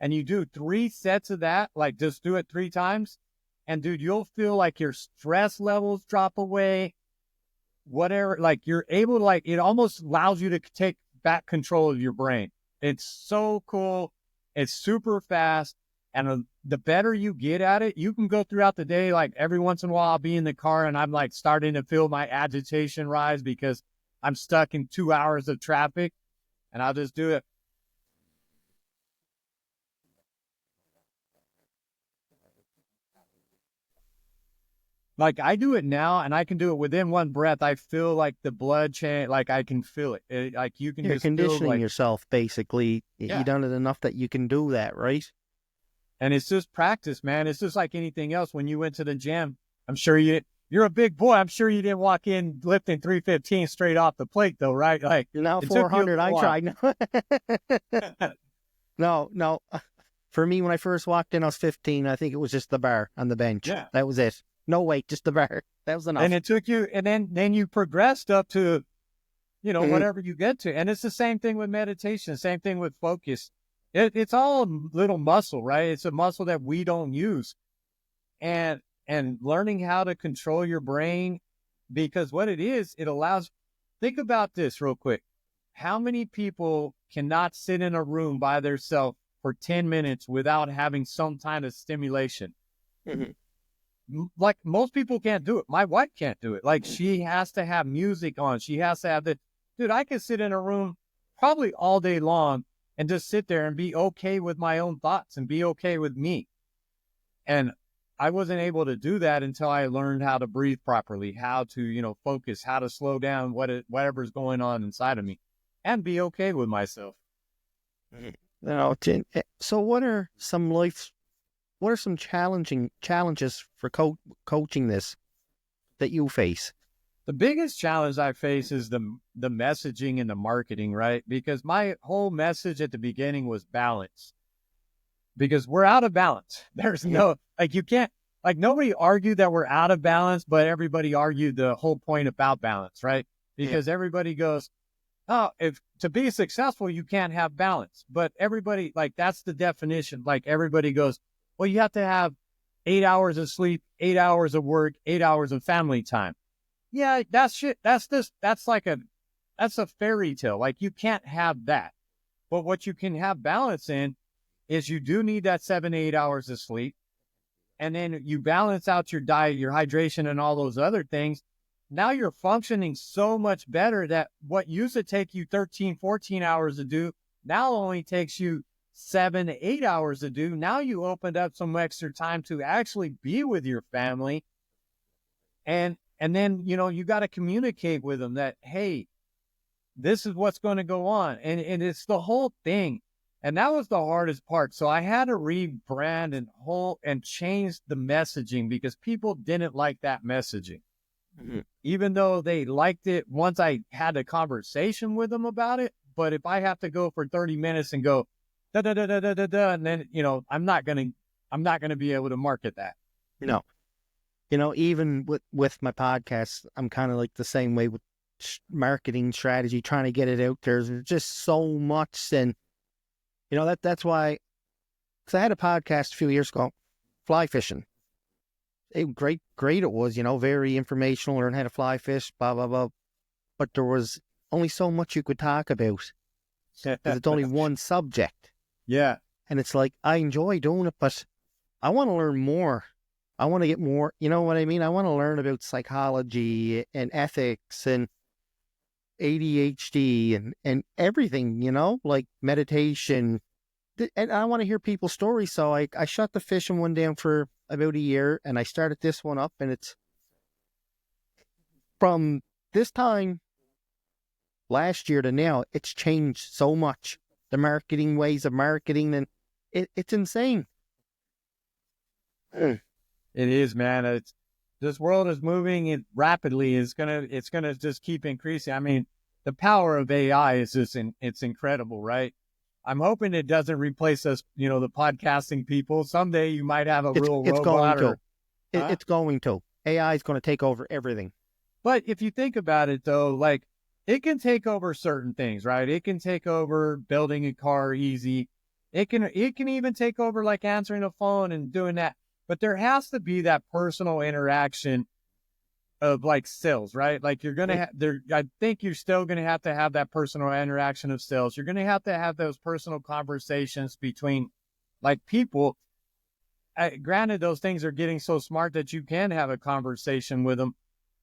And you do 3 sets of that, like just do it 3 times. And dude, you'll feel like your stress levels drop away. Whatever, like you're able to, like, it almost allows you to take back control of your brain. It's so cool. It's super fast. And the better you get at it, you can go throughout the day. Like every once in a while I'll be in the car and I'm like starting to feel my agitation rise because I'm stuck in 2 hours of traffic, and I'll just do it. Like I do it now, and I can do it within 1 breath. I feel like the blood change, like I can feel it. Like you can. You're conditioning yourself, basically. Yeah. You've done it enough that you can do that, right? And it's just practice, man. It's just like anything else. When you went to the gym, I'm sure you're a big boy. I'm sure you didn't walk in lifting 315 straight off the plate, though, right? Like now 400. I tried. No. For me, when I first walked in, I was 15. I think it was just the bar on the bench. Yeah, that was it. No weight, just the bar. That was enough. And it took you, and then you progressed up to, whatever you get to. And it's the same thing with meditation, same thing with focus. It's all a little muscle, right? It's a muscle that we don't use. And learning how to control your brain, because what it is, it allows, think about this real quick. How many people cannot sit in a room by themselves for 10 minutes without having some kind of stimulation? Mm-hmm. Like most people can't do it. My wife can't do it. Like she has to have music on. She has to have dude, I can sit in a room probably all day long and just sit there and be okay with my own thoughts and be okay with me. And I wasn't able to do that until I learned how to breathe properly, how to, focus, how to slow down whatever's going on inside of me and be okay with myself. So what are some challenges for coaching this that you face? The biggest challenge I face is the messaging and the marketing, right? Because my whole message at the beginning was balance. Because we're out of balance. There's you can't, nobody argued that we're out of balance, but everybody argued the whole point about balance, right? Because everybody goes, oh, to be successful, you can't have balance. But everybody, that's the definition. Everybody goes, well, you have to have 8 hours of sleep, 8 hours of work, 8 hours of family time. Yeah, that's shit. That's a fairy tale. You can't have that. But what you can have balance in is you do need that 7 to 8 hours of sleep. And then you balance out your diet, your hydration, and all those other things. Now you're functioning so much better that what used to take you 13, 14 hours to do now only takes you 7 to 8 hours to do. Now you opened up some extra time to actually be with your family. And then, you know, you got to communicate with them that, hey, this is what's going to go on. And it's the whole thing. And that was the hardest part. So I had to rebrand and change the messaging because people didn't like that messaging. Mm-hmm. Even though they liked it once I had a conversation with them about it. But if I have to go for 30 minutes and go da da da da da da da, and then, you know, I'm not gonna be able to market that. No. You know, even with my podcast, I'm kind of like the same way with marketing strategy, trying to get it out there. There's just so much. And, you know, that's why, because I had a podcast a few years ago, fly fishing. Great it was, you know, very informational, learn how to fly fish, blah, blah, blah. But there was only so much you could talk about. Because it's only one subject. Yeah. And it's like, I enjoy doing it, but I want to learn more. I want to get more, you know what I mean? I want to learn about psychology and ethics and ADHD and everything, you know, like meditation. And I want to hear people's stories. So I shut the fishing one down for about a year and I started this one up, and it's from this time last year to now, it's changed so much. The marketing, ways of marketing, and it's insane. It is, man. This world is moving rapidly. It's gonna just keep increasing. I mean, the power of AI is just it's incredible, right? I'm hoping it doesn't replace us, you know, the podcasting people. Someday you might have It's robot. Going to. It's going to. AI is going to take over everything. But if you think about it, though, like it can take over certain things, right? It can take over building a car easy. It can even take over like answering a phone and doing that. But there has to be that personal interaction of like sales, right? Like you're going to have there. I think you're still going to have that personal interaction of sales. You're going to have those personal conversations between like people. Granted, those things are getting so smart that you can have a conversation with them,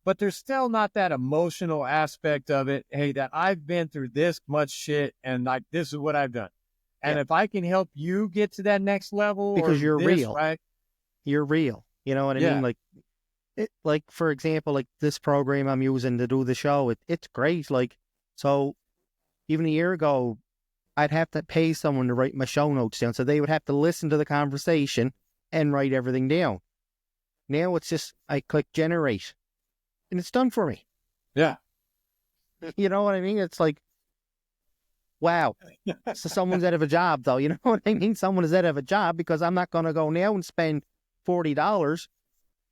but there's still not that emotional aspect of it. Hey, that I've been through this much shit and like, this is what I've done. And if I can help you get to that next level, because you're real, right? You're real. You know what I mean? Like, for example, like this program I'm using to do the show, it's great. Like, so even a year ago, I'd have to pay someone to write my show notes down. So they would have to listen to the conversation and write everything down. Now it's just, I click generate and it's done for me. Yeah. You know what I mean? It's like, wow. So someone's out of a job though. You know what I mean? Someone is out of a job because I'm not going to go now and spend $40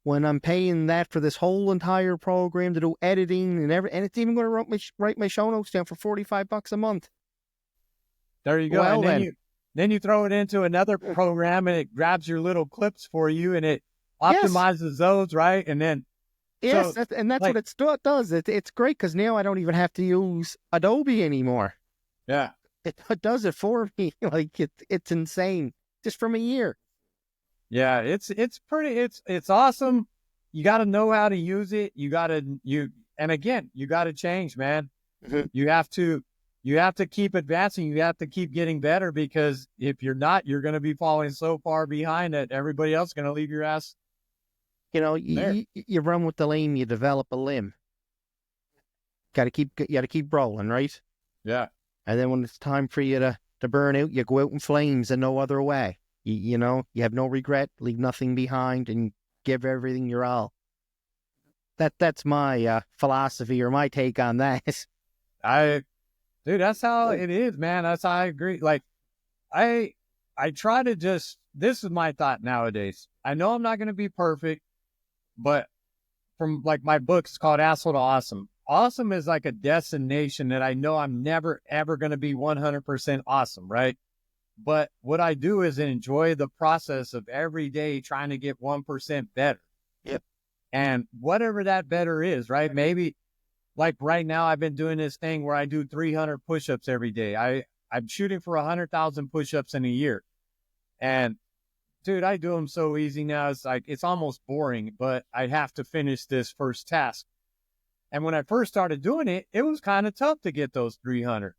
when I'm paying that for this whole entire program to do editing and and it's even going to write my show notes down for $45 a month. There you go. Well, and then you throw it into another program and it grabs your little clips for you and it optimizes those, right? And then yes, that's like, what it does. It's great because now I don't even have to use Adobe anymore. Yeah, it does it for me. Like it's insane just from a year. Yeah, it's awesome. You got to know how to use it. And again, you got to change, man. Mm-hmm. You have to keep advancing. You have to keep getting better because if you're not, you're going to be falling so far behind that everybody else is going to leave your ass. You know, you run with the lame, you develop a limb. You got to keep rolling, right? Yeah. And then when it's time for you to burn out, you go out in flames and no other way. You know, you have no regret, leave nothing behind, and give everything your all. That's my philosophy or my take on that. Dude, that's how it is, man. That's how I agree. Like, I try to this is my thought nowadays. I know I'm not going to be perfect, but from like my book, it's called Asshole to Awesome. Awesome is like a destination that I know I'm never, ever going to be 100% awesome, right? But what I do is enjoy the process of every day trying to get 1% better. Yep. And whatever that better is, right? Maybe like right now I've been doing this thing where I do 300 push-ups every day. I'm shooting for 100,000 push-ups in a year. And dude, I do them so easy now. It's like, it's almost boring, but I have to finish this first task. And when I first started doing it, it was kind of tough to get those 300.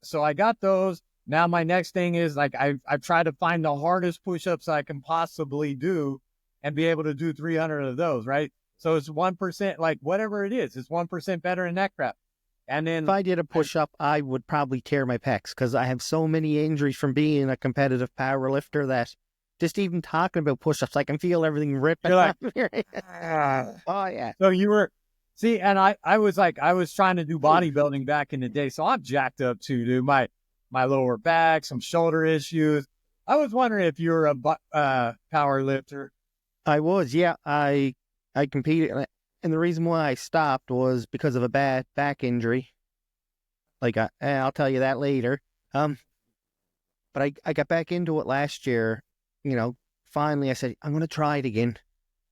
So I got those. Now my next thing is like, I've tried to find the hardest push-ups I can possibly do and be able to do 300 of those, right? So it's 1%, like whatever it is, it's 1% better than that crap. And then if I did a push-up, I would probably tear my pecs because I have so many injuries from being a competitive power lifter that just even talking about push-ups, I can feel everything ripping. You're like, oh, yeah. So you were, see, and I was trying to do bodybuilding back in the day. So I'm jacked up too, dude. My lower back, some shoulder issues. I was wondering if you were a power lifter. I was, yeah. I competed, and the reason why I stopped was because of a bad back injury. Like, I'll tell you that later. But I got back into it last year. You know, finally I said, I'm going to try it again.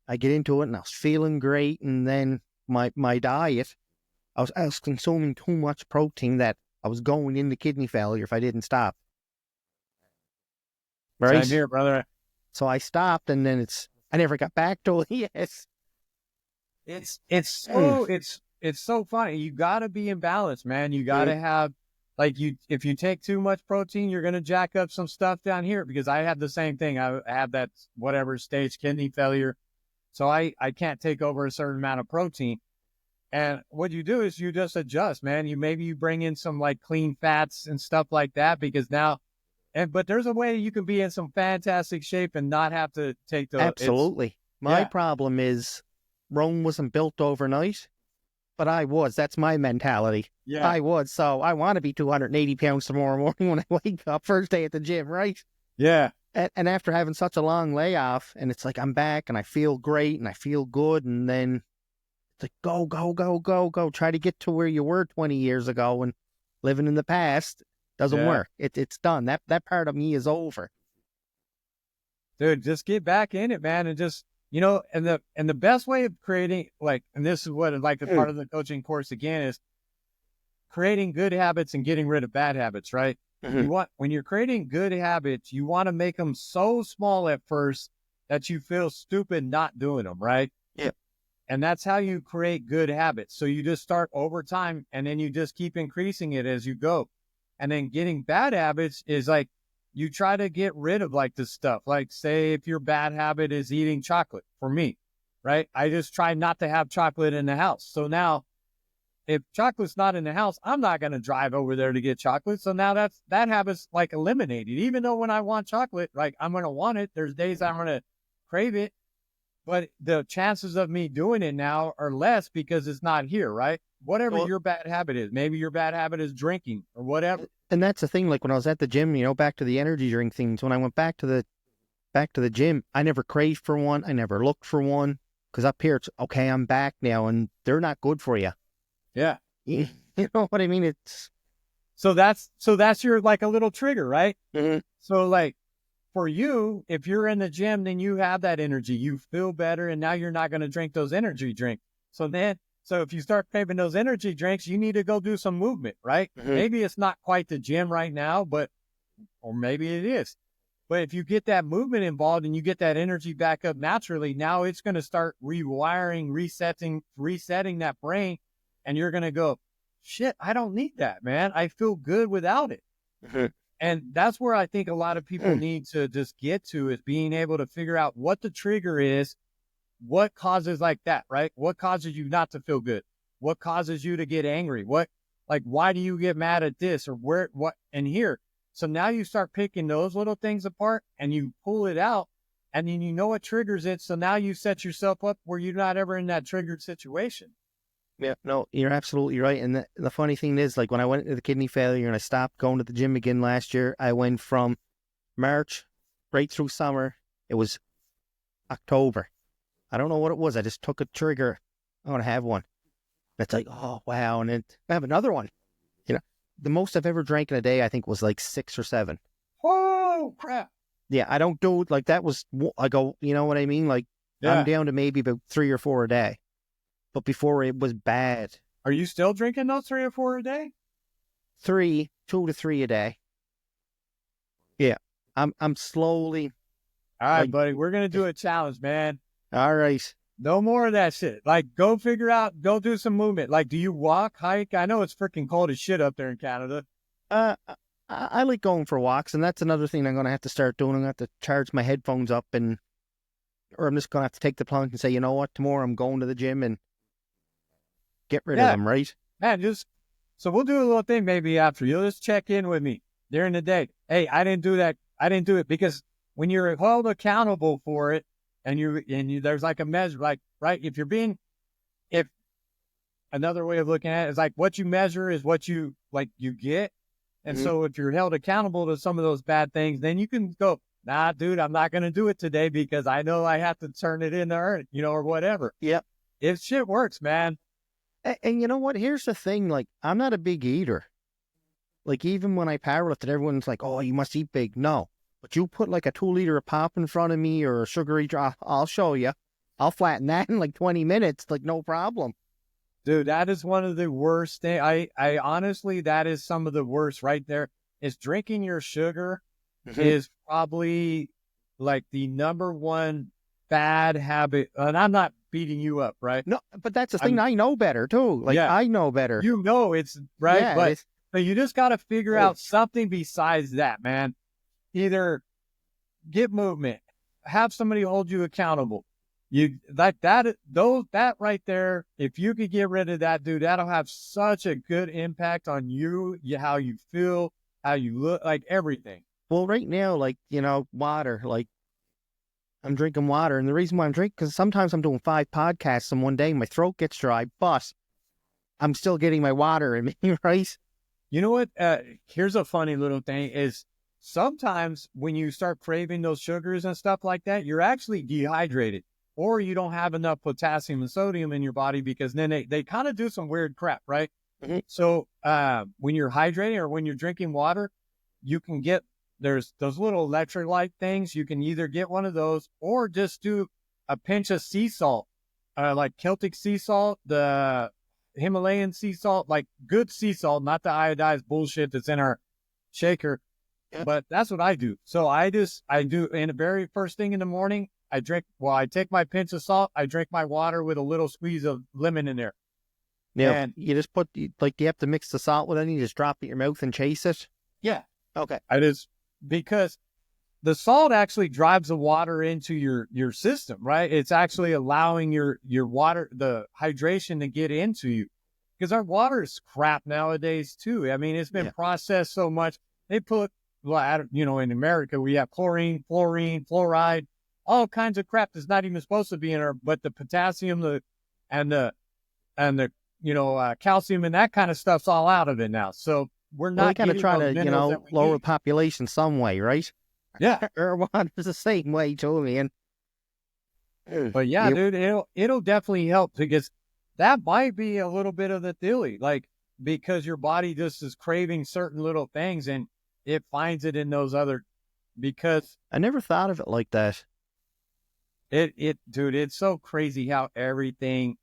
I get into it and I was feeling great. And then my diet, I was consuming too much protein that I was going into kidney failure if I didn't stop. Right? Same here, brother. So I stopped, and then I never got back to it. Yes. It's so funny. You got to be in balance, man. You got to have, like, if you take too much protein, you're going to jack up some stuff down here, because I have the same thing. I have that whatever stage kidney failure. So I can't take over a certain amount of protein. And what you do is you just adjust, man. Maybe you bring in some like clean fats and stuff like that, because now, but there's a way you can be in some fantastic shape and not have to take the. Absolutely. My problem is Rome wasn't built overnight, but I was. That's my mentality. Yeah. I was. So I want to be 280 pounds tomorrow morning when I wake up, first day at the gym, right? Yeah. And after having such a long layoff, and it's like I'm back and I feel great and I feel good, and then it's like go. Try to get to where you were 20 years ago, and living in the past doesn't work. It's done. That part of me is over. Dude, just get back in it, man, and just, you know, and the best way of creating, like, and this is what like the part of the coaching course again is creating good habits and getting rid of bad habits, right? Mm-hmm. When you're creating good habits, you want to make them so small at first that you feel stupid not doing them, right? Yeah. And that's how you create good habits. So you just start over time, and then you just keep increasing it as you go. And then getting bad habits is like, you try to get rid of like this stuff. Like, say if your bad habit is eating chocolate, for me, right? I just try not to have chocolate in the house. So now if chocolate's not in the house, I'm not going to drive over there to get chocolate. So now that habit's like eliminated. Even though when I want chocolate, like, I'm going to want it. There's days I'm going to crave it, but the chances of me doing it now are less because it's not here, right? Whatever your bad habit is. Maybe your bad habit is drinking or whatever. And that's the thing. Like when I was at the gym, you know, back to the energy drink things, when I went back to the gym, I never craved for one. I never looked for one, because up here it's okay, I'm back now, and they're not good for you. Yeah. You know what I mean? It's so that's your like a little trigger, right? Mm-hmm. So like for you, if you're in the gym, then you have that energy, you feel better, and now you're not going to drink those energy drinks. So if you start craving those energy drinks, you need to go do some movement, right? Mm-hmm. Maybe it's not quite the gym right now, or maybe it is. But if you get that movement involved and you get that energy back up naturally, now it's going to start rewiring, resetting that brain. And you're going to go, shit, I don't need that, man. I feel good without it. Mm-hmm. And that's where I think a lot of people need to just get to, is being able to figure out what the trigger is, what causes like that, right? What causes you not to feel good? What causes you to get angry? Why do you get mad at this or and here? So now you start picking those little things apart and you pull it out, and then you know what triggers it. So now you set yourself up where you're not ever in that triggered situation. Yeah, no, you're absolutely right. And the funny thing is, like when I went into the kidney failure and I stopped going to the gym again last year, I went from March right through summer. It was October. I don't know what it was. I just took a trigger. I want to have one. It's like, oh, wow. And then I have another one. You know, the most I've ever drank in a day, I think, was like 6 or 7. Oh, crap. Yeah, I don't do it like that. I go, you know what I mean? Like, I'm down to maybe about 3 or 4 a day. But before, it was bad. Are you still drinking those 3 or 4 a day? 2 to 3 a day. Yeah. I'm slowly. All right, Like, buddy. We're going to do a challenge, man. all right. No more of that shit. Like, go do some movement. Like, do you walk, hike? I know it's freaking cold as shit up there in Canada. I like going for walks, and that's another thing I'm going to have to start doing. I'm going to have to charge my headphones up, or I'm just going to have to take the plunge and say, you know what, tomorrow I'm going to the gym and get rid of them, right? Man, so we'll do a little thing maybe after. You'll just check in with me during the day. Hey, I didn't do that. I didn't do it, because when you're held accountable for it, and there's like a measure, like, right? If another way of looking at it is like what you measure is what you get. And so if you're held accountable to some of those bad things, then you can go, nah, dude, I'm not going to do it today because I know I have to turn it in to earn it, or whatever. Yep. If shit works, man. And you know what? Here's the thing. Like, I'm not a big eater. Like, even when I powerlifted, everyone's like, oh, you must eat big. No. But you put like a 2-liter of pop in front of me or a sugary drop, I'll show you. I'll flatten that in like 20 minutes, like no problem. Dude, that is one of the worst things. I honestly, that is some of the worst right there. Is drinking your sugar is probably like the number one bad habit. And I'm not beating you up, right? No, but that's the thing. I know better too. Like, I know better. It's right. Yeah, but you just got to figure out something besides that, man. Either get movement, have somebody hold you accountable. That right there, if you could get rid of that, dude, that'll have such a good impact on you, how you feel, how you look, like everything. Well, right now, like, water, like, I'm drinking water. And the reason why I'm drinking, because sometimes I'm doing 5 podcasts in one day, my throat gets dry, but I'm still getting my water in me, right? You know what? Here's a funny little thing is, sometimes when you start craving those sugars and stuff like that, you're actually dehydrated, or you don't have enough potassium and sodium in your body, because then they kind of do some weird crap, right? So when you're hydrating or when you're drinking water, you can get, there's those little electrolyte things. You can either get one of those or just do a pinch of sea salt, like Celtic sea salt, the Himalayan sea salt, like good sea salt, not the iodized bullshit that's in our shaker. But that's what I do. So I do in the very first thing in the morning, I take my pinch of salt, I drink my water with a little squeeze of lemon in there. Yeah. And you just you have to mix the salt with it, and you just drop it in your mouth and chase it? Yeah. Okay. Because the salt actually drives the water into your system, right? It's actually allowing your water, the hydration, to get into you. Because our water is crap nowadays too. I mean, it's been processed so much. They put, in America, we have chlorine, fluoride, all kinds of crap that's not even supposed to be in our, but the potassium, and the calcium and that kind of stuff's all out of it now. So we're not. We got to try to, lower the population some way, right? Yeah. Or water's the same way too, man. But yeah, dude, it'll definitely help, because that might be a little bit of the dealie, like, because your body just is craving certain little things, and it finds it in those other, because I never thought of it like that. Dude, it's so crazy how everything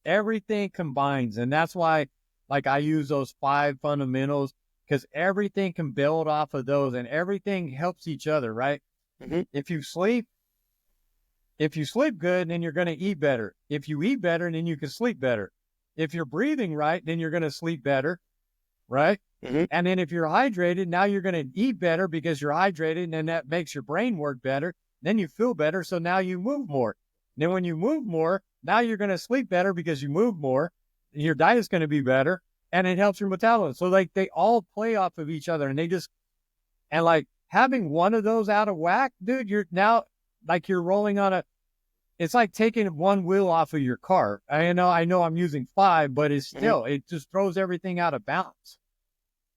combines. And that's why, like, I use those 5 fundamentals, because everything can build off of those, and everything helps each other, right? If you sleep good, then you're going to eat better. If you eat better, then you can sleep better. If you're breathing right, then you're going to sleep better, right? And then if you're hydrated, now you're going to eat better because you're hydrated, and then that makes your brain work better. Then you feel better, so now you move more. Then when you move more, now you're going to sleep better because you move more. Your diet's going to be better, and it helps your metabolism. So, like, they all play off of each other, and like, having one of those out of whack, dude, you're now, like, you're rolling on it's like taking one wheel off of your car. I know I'm using 5, but it's still, it just throws everything out of balance.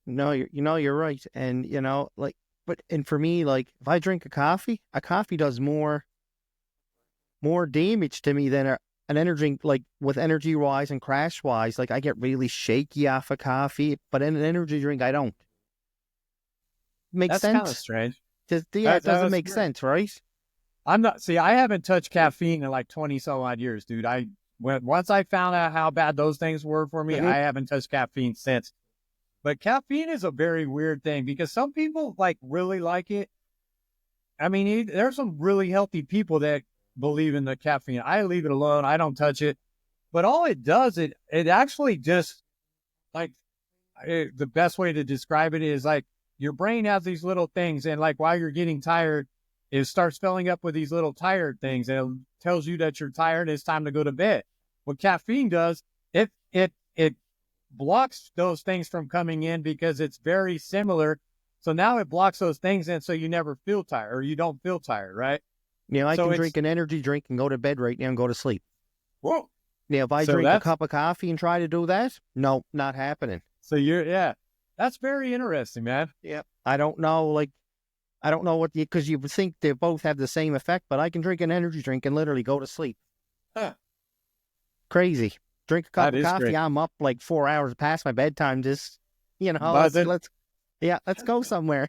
No, you're right. And, and for me, like, if I drink a coffee does more damage to me than an energy drink, like, with energy wise and crash wise. Like, I get really shaky off a coffee, but in an energy drink, I don't. Makes sense? That's kind of strange. It doesn't make sense, right? I haven't touched caffeine in like 20 some odd years, dude. Once I found out how bad those things were for me, I haven't touched caffeine since. But caffeine is a very weird thing because some people like really like it. I mean, there's some really healthy people that believe in the caffeine. I leave it alone. I don't touch it. But all it does, it actually just like the best way to describe it is like your brain has these little things, and like while you're getting tired, it starts filling up with these little tired things, and it tells you that you're tired and it's time to go to bed. What caffeine does, it blocks those things from coming in because it's very similar. So now it blocks those things, and so you never feel tired, or you don't feel tired, right? You know, I can drink an energy drink and go to bed right now and go to sleep. Whoa. Now, if I drink a cup of coffee and try to do that, no, not happening. So that's very interesting, man. Yeah. I don't know what because you would think they both have the same effect, but I can drink an energy drink and literally go to sleep. Huh. Crazy. Drink a cup of coffee, great. I'm up like 4 hours past my bedtime. Just, let's go somewhere.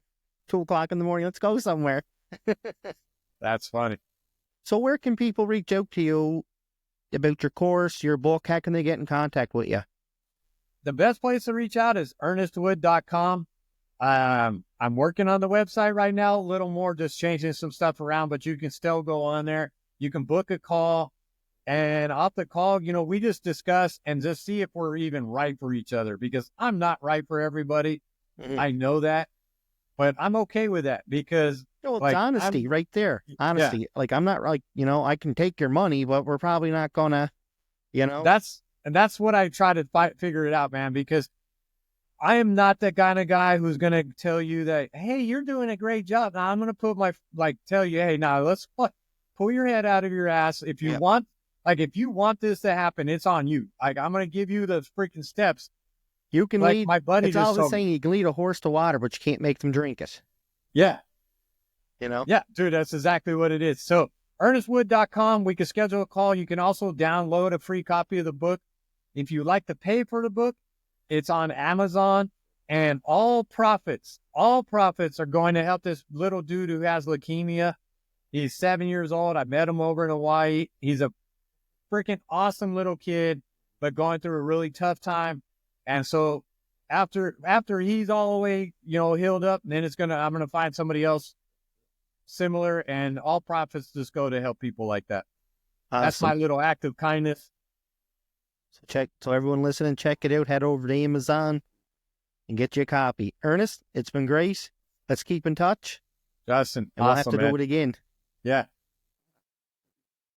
2:00 in the morning, let's go somewhere. That's funny. So where can people reach out to you about your course, your book? How can they get in contact with you? The best place to reach out is ernestwood.com. I'm working on the website right now, a little more, just changing some stuff around, but you can still go on there. You can book a call, and off the call, we just discuss and just see if we're even right for each other, because I'm not right for everybody. Mm-hmm. I know that, but I'm okay with that because it's honesty right there. Honesty. Yeah. Like, I'm not I can take your money, but we're probably not gonna, That's what I try to figure it out, man, because I am not that kind of guy who's going to tell you that, hey, you're doing a great job. Now I'm going to tell you, hey, now let's pull your head out of your ass. If you want, if you want this to happen, it's on you. Like, I'm going to give you the freaking steps. You can lead. My buddy it's always saying you can lead a horse to water, but you can't make them drink it. Yeah. Yeah, dude, that's exactly what it is. So ernestwood.com, we can schedule a call. You can also download a free copy of the book. If you like to pay for the book, it's on Amazon, and all profits are going to help this little dude who has leukemia. He's 7 years old. I met him over in Hawaii. He's a freaking awesome little kid, but going through a really tough time. And so after he's all the way, healed up, then I'm going to find somebody else similar, and all profits just go to help people like that. Awesome. That's my little act of kindness. So everyone listening, check it out. Head over to Amazon and get you a copy. Ernest, it's been great. Let's keep in touch. Justin, and we'll have to do it again. Yeah.